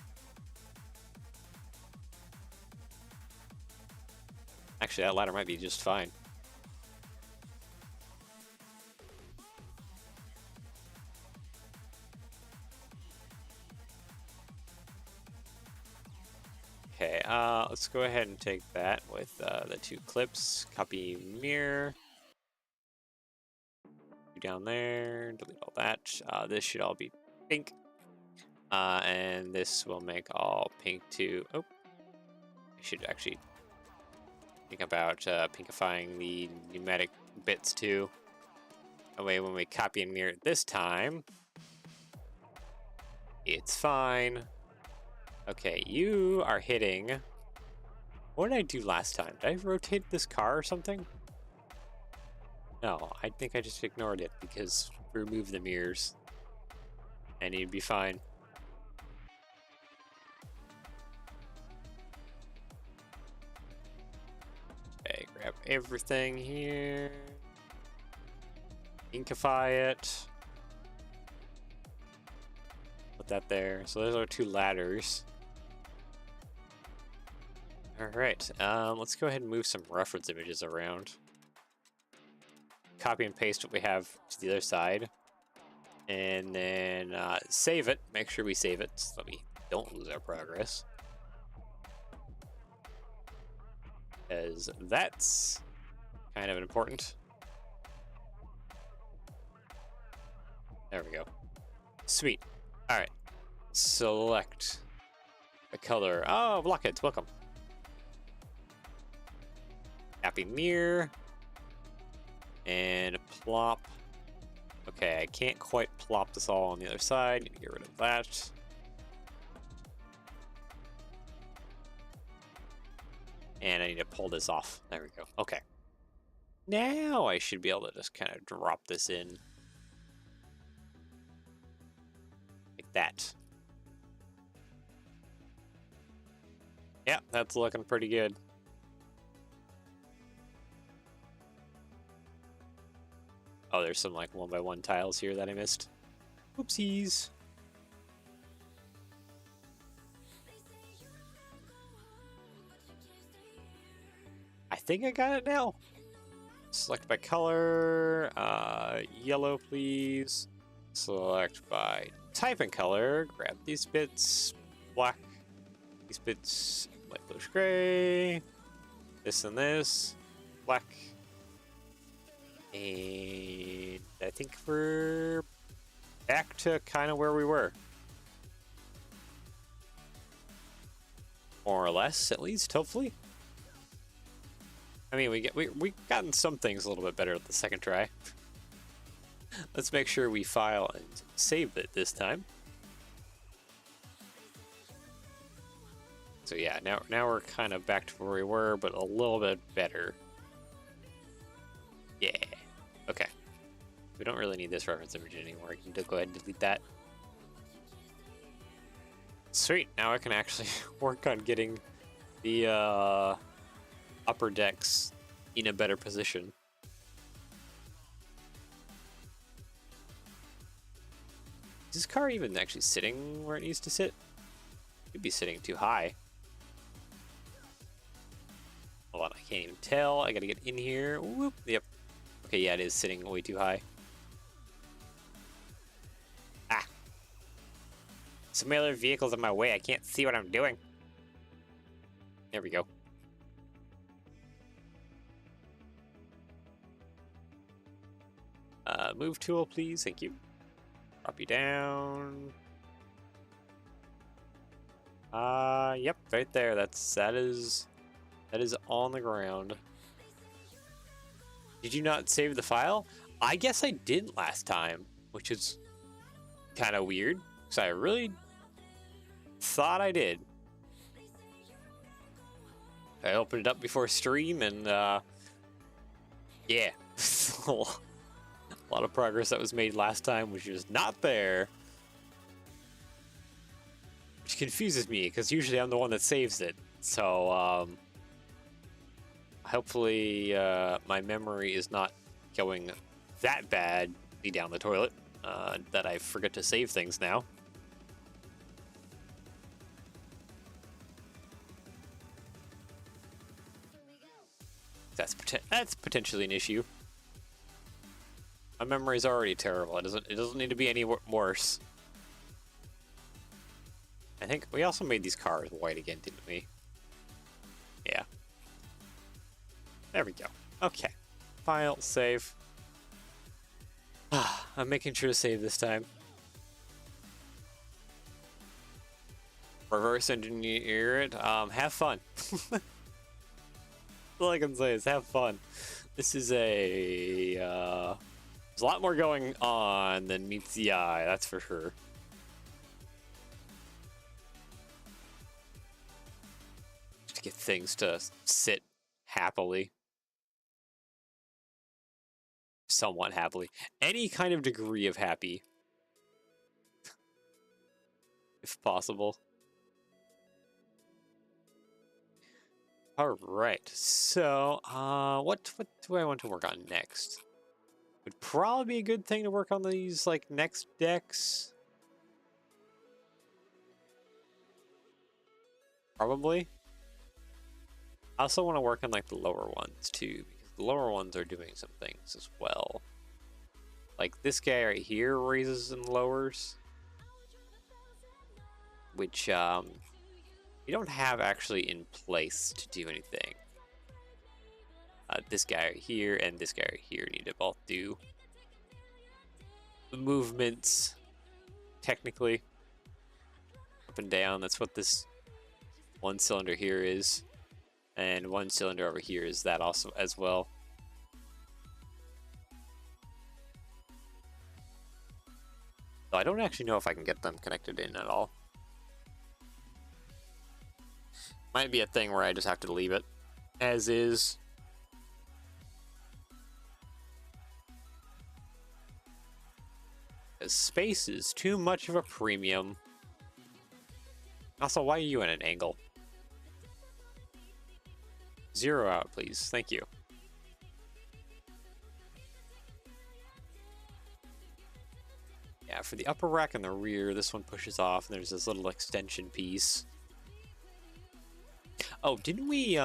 Actually, that ladder might be just fine. Okay, let's go ahead and take that with the 2 clips. Copy mirror. Down there, delete all that. This should all be pink. And this will make all pink too. Oh, I should actually think about pinkifying the pneumatic bits too. That way when we copy and mirror it this time, it's fine. Okay, you are hitting. What did I do last time? Did I rotate this car or something? No, I think I just ignored it because remove the mirrors and you'd be fine. Okay, grab everything here. Inkify it. Put that there. So those are 2 ladders. Alright, let's go ahead and move some reference images around. Copy and paste what we have to the other side. And then save it. Make sure we save it so that we don't lose our progress. Because that's kind of important. There we go. Sweet. Alright. Select the color. Oh, blockheads, welcome. Happy mirror. And plop. Okay, I can't quite plop this all on the other side. Need to get rid of that. And I need to pull this off. There we go. Okay. Now I should be able to just kind of drop this in. Like that. Yeah, that's looking pretty good. Oh, there's some like 1x1 tiles here that I missed. Oopsies. I think I got it now. Select by color, yellow please. Select by type and color, grab these bits, black, these bits, light bluish gray, this and this, black. And I think we're back to kind of where we were. More or less, at least, hopefully. I mean, we gotten some things a little bit better at the second try. Let's make sure we file and save it this time. So yeah, now we're kind of back to where we were, but a little bit better. Yeah. Okay. We don't really need this reference image anymore. I can go ahead and delete that. Sweet. Now I can actually work on getting the upper decks in a better position. Is this car even actually sitting where it needs to sit? It could be sitting too high. Hold on, I can't even tell. I gotta get in here. Whoop. Yep. Okay, yeah, it is sitting way too high. Ah. So many other vehicles in my way. I can't see what I'm doing. There we go. Move tool, please. Thank you. Drop you down. Yep, right there. That is on the ground. Did you not save the file? I guess I didn't last time, which is kind of weird, because I really thought I did. I opened it up before stream, and yeah, a lot of progress that was made last time was just not there, which confuses me because usually I'm the one that saves it. So hopefully my memory is not going that badly down the toilet that I forget to save things now. That's potentially an issue. My memory is already terrible. It doesn't need to be any worse. I think we also made these cars white again, didn't we? Yeah. There we go. Okay. File, save. I'm making sure to save this time. Reverse engineer it. Have fun. All I can say is have fun. This is a there's a lot more going on than meets the eye, that's for sure. To get things to sit happily. Somewhat happily. Any kind of degree of happy. If possible. Alright, so what do I want to work on next? Would probably be a good thing to work on these like next decks. Probably. I also want to work on like the lower ones too, because the lower ones are doing some things as well. Like this guy right here raises and lowers, which we don't have actually in place to do anything. This guy right here and this guy right here need to both do the movements, technically. Up and down, that's what this one cylinder here is. And one cylinder over here is that also as well. So I don't actually know if I can get them connected in at all. Might be a thing where I just have to leave it as is. Because space is too much of a premium. Also, why are you at an angle? 0 out, please. Thank you. Yeah, for the upper rack and the rear, this one pushes off, and there's this little extension piece. Oh, didn't we,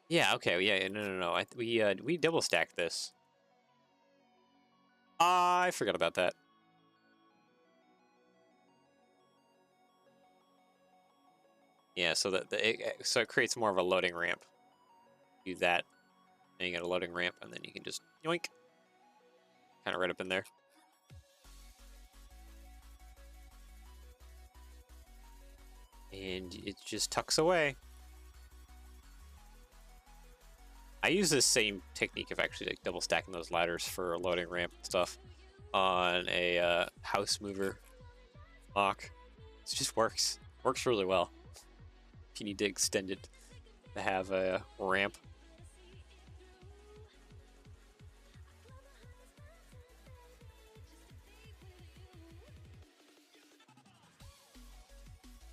yeah, okay, yeah, no. We double stacked this. I forgot about that. Yeah, so so it creates more of a loading ramp. Do that, then you get a loading ramp, and then you can just yoink, kind of right up in there. And it just tucks away. I use this same technique of actually like double stacking those ladders for a loading ramp and stuff on a house mover lock. It just works. Works really well. If you need to extend it to have a ramp.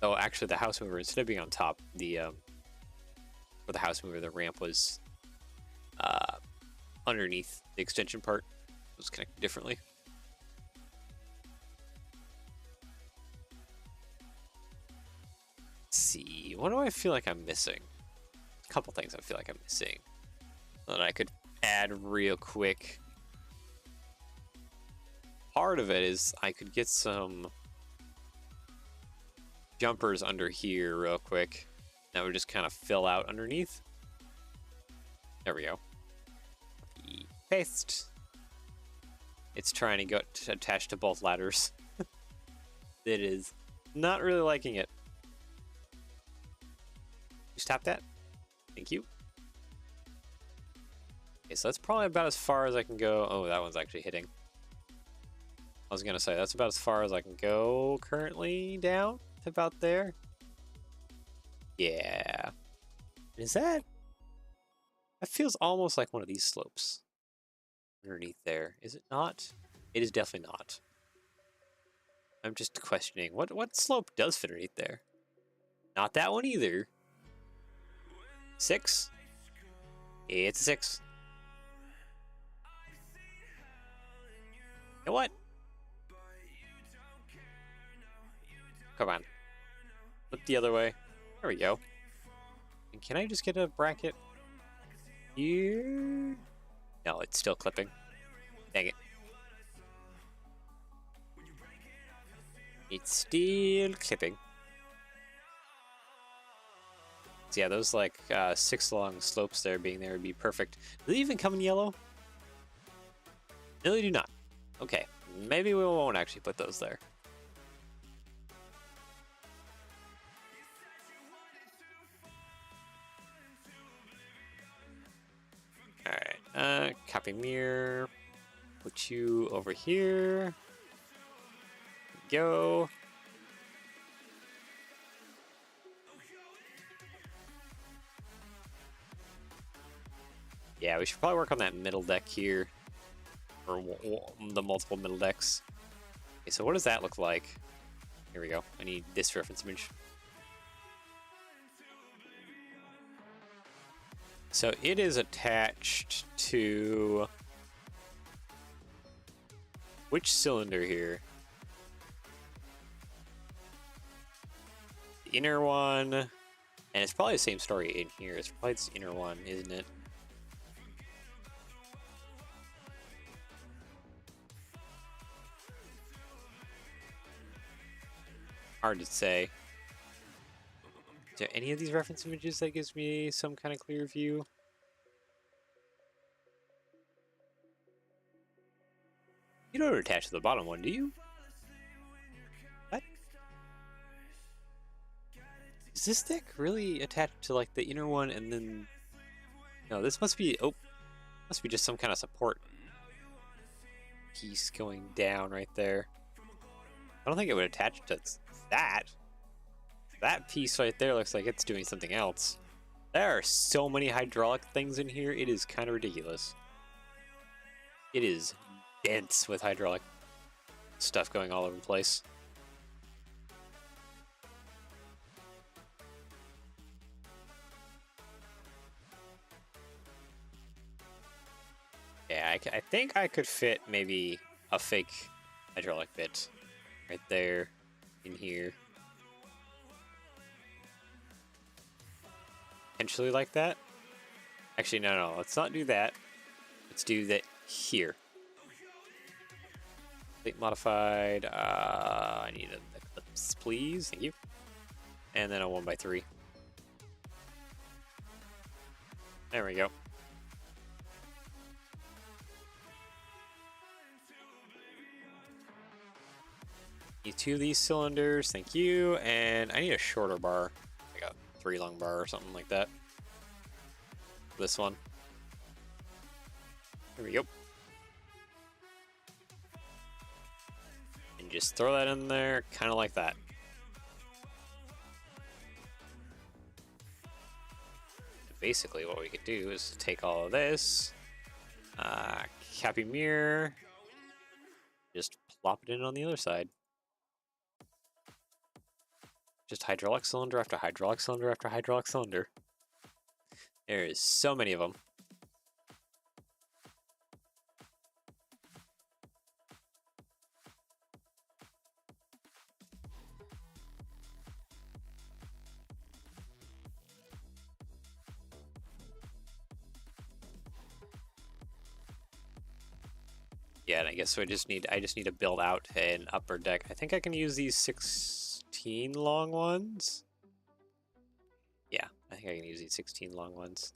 So actually the house mover, instead of being on top, for the house mover, the ramp was underneath the extension part. It was connected differently. Let's see, what do I feel like I'm missing? A couple things I feel like I'm missing that I could add real quick. Part of it is I could get some jumpers under here real quick that would just kind of fill out underneath. There we go. Paste. It's trying to go attached to both ladders. It is not really liking it. You stop that? Thank you. Okay, so that's probably about as far as I can go. Oh, that one's actually hitting. I was gonna say that's about as far as I can go currently down to about there. Yeah. Is that? That feels almost like one of these slopes underneath there. Is it not? It is definitely not. I'm just questioning what slope does fit underneath there. Not that one either. 6. It's a 6. You know what? Come on. Flip the other way. There we go. And can I just get a bracket here? No, it's still clipping. Dang it. It's still clipping. So yeah, those like 6 long slopes there being there would be perfect. Do they even come in yellow? No, they do not. Okay, maybe we won't actually put those there. Alright, copy mirror. Put you over here. Go. Yeah, we should probably work on that middle deck here. Or the multiple middle decks. Okay, so what does that look like? Here we go. I need this reference image. So it is attached to which cylinder here? The inner one, and it's probably the same story in here. It's probably this inner one, isn't it? Hard to say. Is there any of these reference images that gives me some kind of clear view? You don't attach to the bottom one, do you? What? Is this stick really attached to like the inner one and then... No, this must be... Oh, must be just some kind of support piece going down right there. I don't think it would attach to that. That piece right there looks like it's doing something else. There are so many hydraulic things in here, it is kind of ridiculous. It is dense with hydraulic stuff going all over the place. Yeah, I think I could fit maybe a fake hydraulic bit right there in here. Potentially like that. Actually, no, let's not do that. Let's do that here. Plate modified. I need an eclipse, please. Thank you. And then a 1x3. There we go. Need 2 of these cylinders, thank you. And I need a shorter bar, like a 3 long bar or something like that. This one. There we go. And just throw that in there, kind of like that. Basically what we could do is take all of this, copy mirror, just plop it in on the other side. Just hydraulic cylinder after hydraulic cylinder after hydraulic cylinder. There is so many of them. Yeah, and I guess so I just need to build out an upper deck. I think I can use these 16 long ones. Yeah, I think I can use these 16 long ones.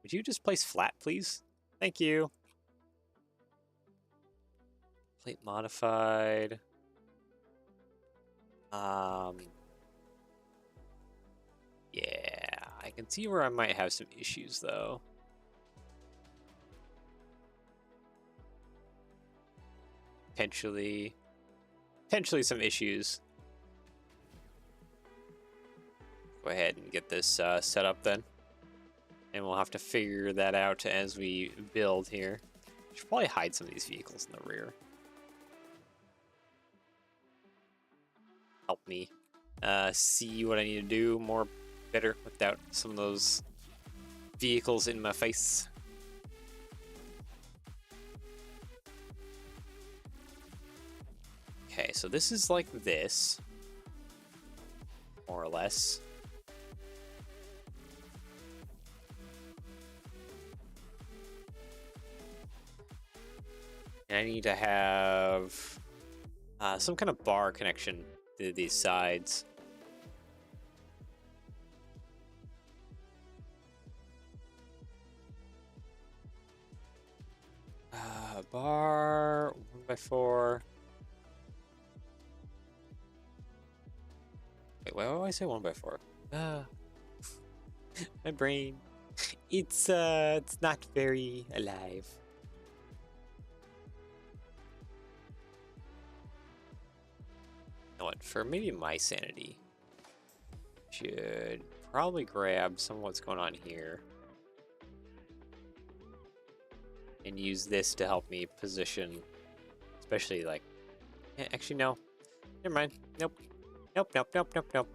Would you just place flat, please? Thank you. Plate modified. Yeah, I can see where I might have some issues though. Potentially some issues. Go ahead and get this set up then. And we'll have to figure that out as we build here. Should probably hide some of these vehicles in the rear. Help me see what I need to do more better without some of those vehicles in my face. Okay, so this is like this, more or less. And I need to have some kind of bar connection to these sides. Bar 1x4. Wait, why do I say 1x4? My brain. It's not very alive. You know what? For maybe my sanity, should probably grab some of what's going on here and use this to help me position, especially like. Actually, no. Never mind. Nope. Nope. Nope. Nope. Nope. Nope.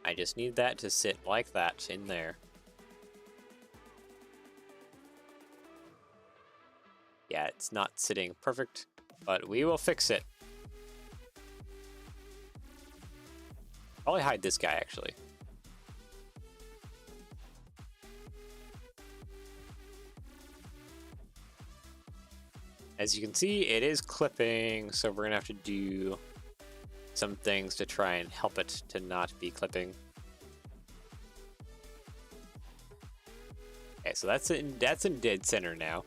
I just need that to sit like that in there. Yeah, it's not sitting perfect, but we will fix it. Probably hide this guy, actually. As you can see, it is clipping, so we're gonna have to do some things to try and help it to not be clipping. Okay, so that's in dead center now.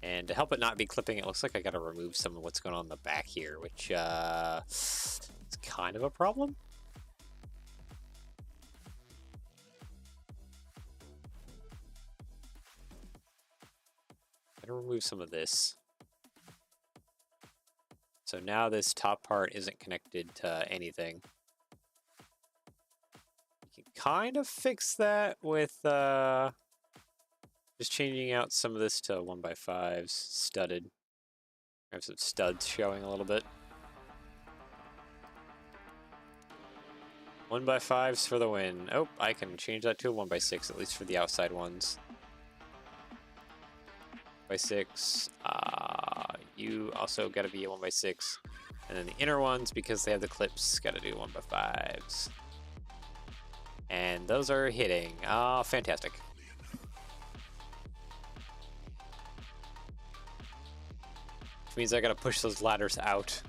And to help it not be clipping, it looks like I gotta remove some of what's going on in the back here, which is kind of a problem. I'm gonna remove some of this. So now this top part isn't connected to anything. You can kind of fix that with just changing out some of this to 1x5s, studded. I have some studs showing a little bit. 1x5s for the win. Oh, I can change that to a 1x6, at least for the outside ones. By 6. You also got to be a 1x6, and then the inner ones, because they have the clips, got to do 1x5s. And those are hitting. Ah, fantastic. Which means I got to push those ladders out.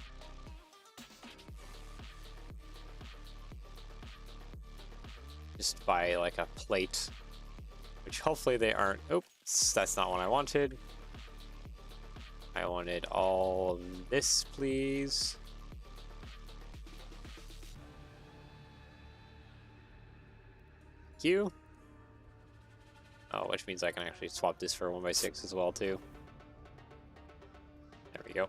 Just by like a plate, which hopefully they aren't. Oops, that's not what I wanted. I wanted all of this, please. Thank you. Oh, which means I can actually swap this for a 1x6 as well, too. There we go.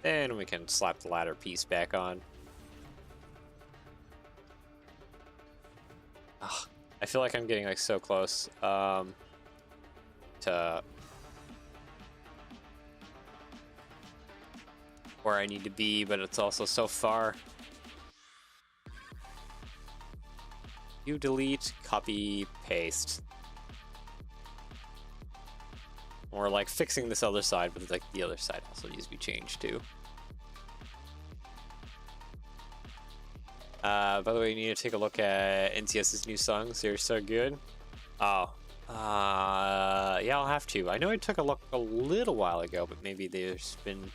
Then we can slap the ladder piece back on. Ugh, I feel like I'm getting like so close to where I need to be, but it's also so far. You delete, copy, paste. Or like fixing this other side, but like the other side also needs to be changed too. By the way, you need to take a look at NCS's new songs. They're so good. Oh, yeah, I'll have to. I know I took a look a little while ago, but maybe there's been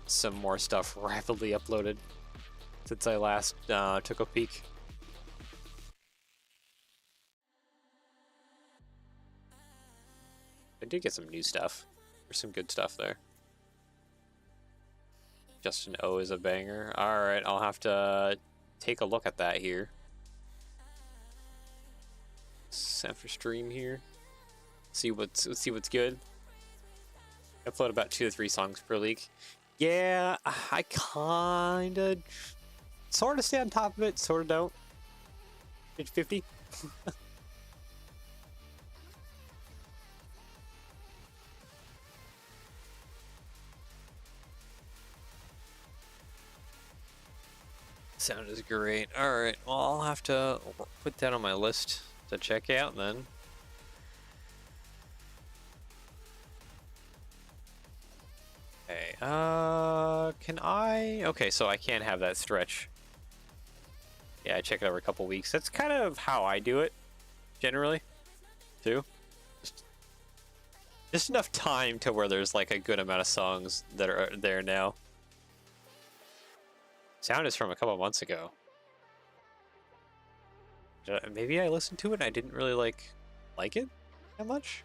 some more stuff rapidly uploaded since I last took a peek. I did get some new stuff. There's some good stuff there. Justin O is a banger. Alright, I'll have to take a look at that here. Set for stream here. see what's good. Upload about 2 to 3 songs per week. Yeah, I kinda sort of stay on top of it, sort of don't. 50-50. Sound is great. All right, well, I'll have to put that on my list to check out then. Okay, can I? Okay, so I can't have that stretch. Yeah, I check it every couple weeks. That's kind of how I do it, generally, too. Just enough time to where there's like a good amount of songs that are there now. Sound is from a couple months ago. Maybe I listened to it and I didn't really like it that much.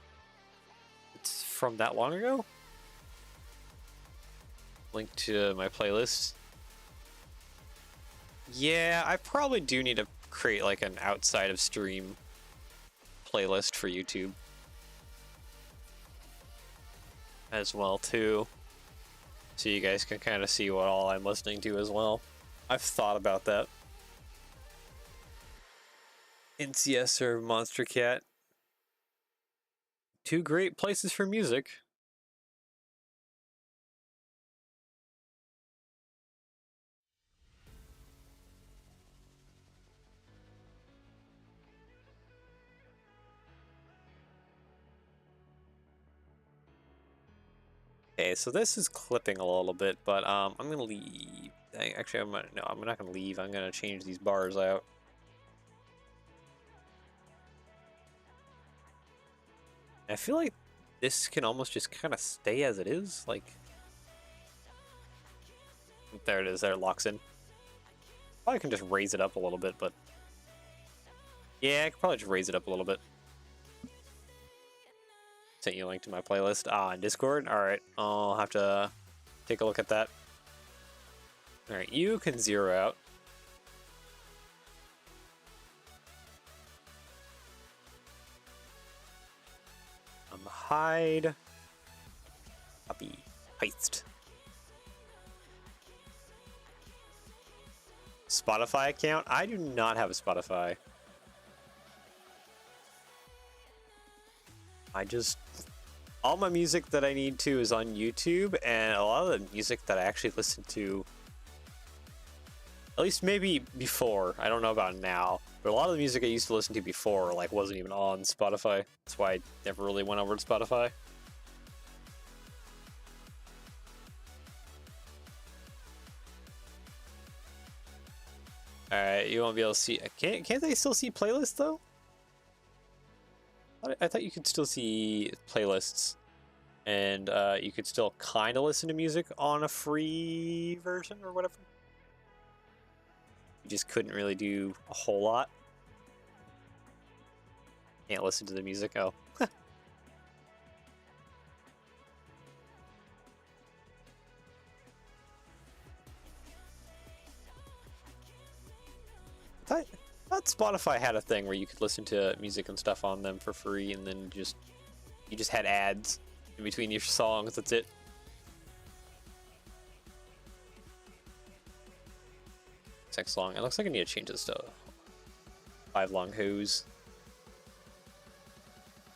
It's from that long ago. Link to my playlist. Yeah, I probably do need to create like an outside of stream playlist for YouTube as well too, so you guys can kind of see what all I'm listening to as well. I've thought about that. NCS or Monster Cat, 2 great places for music. Okay, so this is clipping a little bit, but I'm gonna leave. Actually, I'm not gonna leave. I'm gonna change these bars out. I feel like this can almost just kind of stay as it is. Like, there it is. There it locks in. Probably can just raise it up a little bit, but yeah, I could probably just raise it up a little bit. Sent you a link to my playlist on Discord. All right, I'll have to take a look at that. All right, you can zero out. Hide. Copy. Paste. Spotify account? I do not have a Spotify. All my music that I need to is on YouTube, and a lot of the music that I actually listen to, at least maybe before, I don't know about now, but a lot of the music I used to listen to before like wasn't even on Spotify. That's why I never really went over to Spotify. Alright, you won't be able to see. Can't they still see playlists though? I thought you could still see playlists, and you could still kind of listen to music on a free version or whatever. You just couldn't really do a whole lot. Can't listen to the music. Oh. I thought Spotify had a thing where you could listen to music and stuff on them for free, and then you just had ads in between your songs. That's it. Six long. It looks like I need to change this to 5 long hose.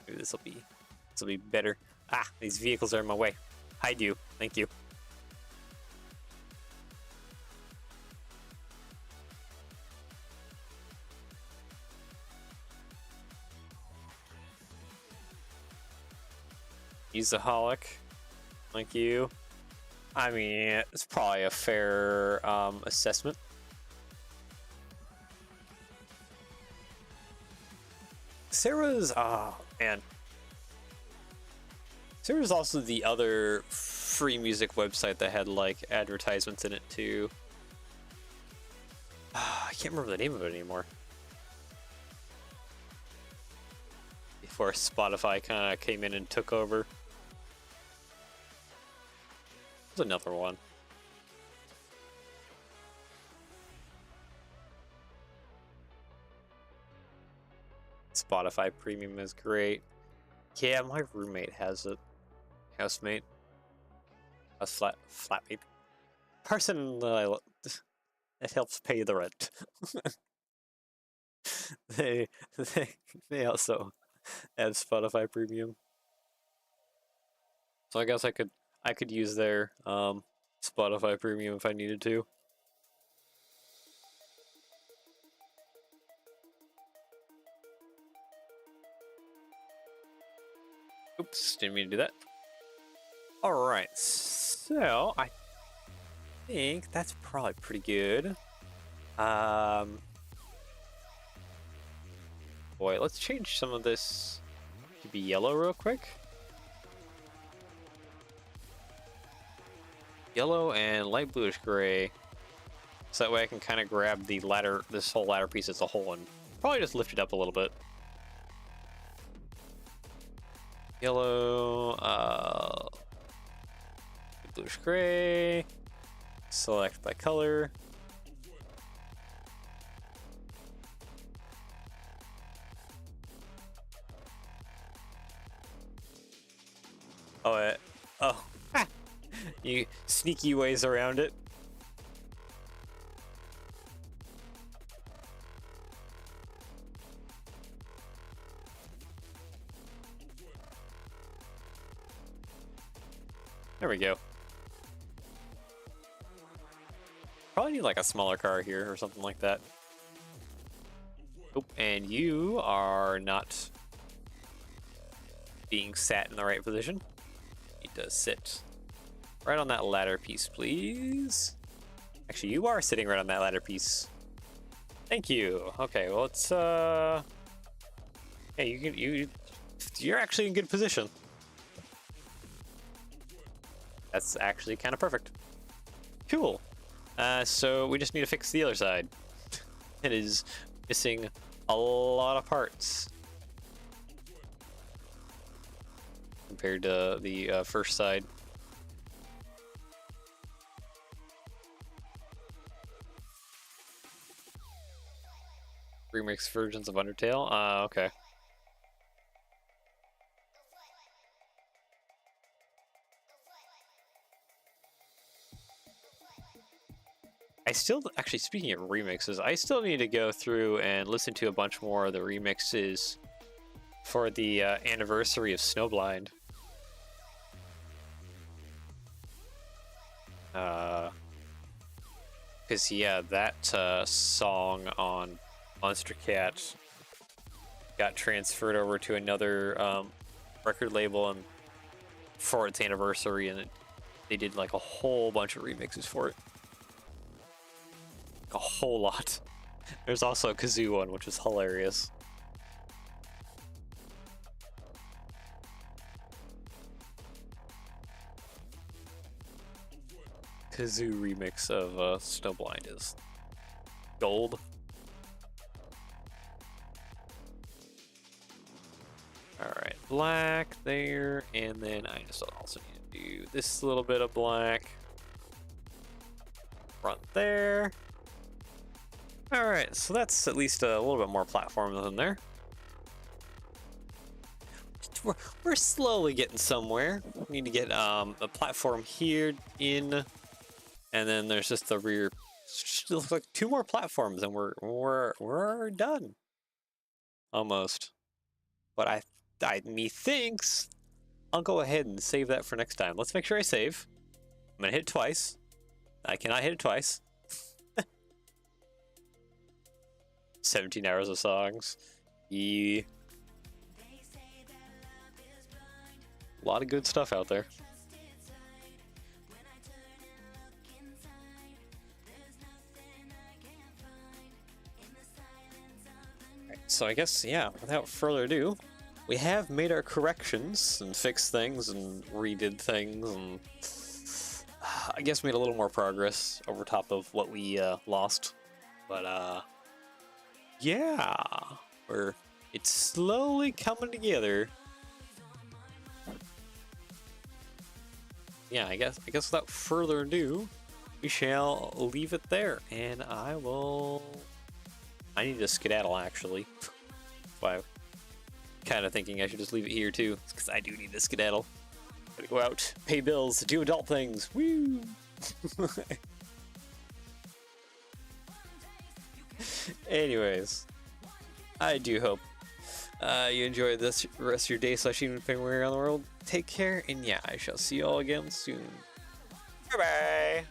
Maybe this will be better. Ah, these vehicles are in my way. Hide you. Thank you. Usaholic. Thank you. I mean, it's probably a fair assessment. Sarah's, oh man. Sarah's also the other free music website that had like advertisements in it too. I can't remember the name of it anymore. Before Spotify kind of came in and took over. There's another one. Spotify Premium is great. Yeah, my roommate has it. Housemate. A flatmate. Person that it helps pay the rent. they, they they also have Spotify Premium. So I guess I could use their Spotify Premium if I needed to. Oops, didn't mean to do that. Alright, so I think that's probably pretty good. Boy, let's change some of this to be yellow real quick. Yellow and light bluish gray. So that way I can kind of grab the ladder, this whole ladder piece as a whole, and probably just lift it up a little bit. Yellow, bluish gray. Select by color. Oh, oh, you sneaky ways around it. There we go. Probably need like a smaller car here or something like that. Oh, and you are not being sat in the right position. It does sit right on that ladder piece, please. Actually, you are sitting right on that ladder piece. Thank you. Okay, well, it's hey, you're actually in good position. That's actually kind of perfect. Cool. So we just need to fix the other side. It is missing a lot of parts compared to the first side. Remix versions of Undertale? Okay. I still, actually, speaking of remixes, I still need to go through and listen to a bunch more of the remixes for the anniversary of Snowblind. Because, yeah, that song on Monster Cat got transferred over to another record label and for its anniversary, and they did like a whole bunch of remixes for it. A whole lot. There's also a kazoo one, which is hilarious. Kazoo remix of Snowblind is gold. Alright, black there, and then I just also need to do this little bit of black. Front there. Alright, so that's at least a little bit more platform than there. We're slowly getting somewhere. We need to get a platform here in, and then there's just the rear. Just like 2 more platforms, and we're done. Almost. But methinks I'll go ahead and save that for next time. Let's make sure I save. I'm gonna hit it twice. I cannot hit it twice. 17 hours of songs. Yeah. A lot of good stuff out there. Right, so I guess, yeah, without further ado, we have made our corrections and fixed things and redid things, and I guess made a little more progress over top of what we lost. But yeah, it's slowly coming together. Yeah, I guess without further ado, we shall leave it there, and I need to skedaddle actually. Wow. kind of thinking I should just leave it here too, because I do need to skedaddle. Gotta go out, pay bills, do adult things. Woo! Anyways, I do hope you enjoy this rest of your day / evening anywhere around the world. Take care, and yeah, I shall see you all again soon. Bye bye!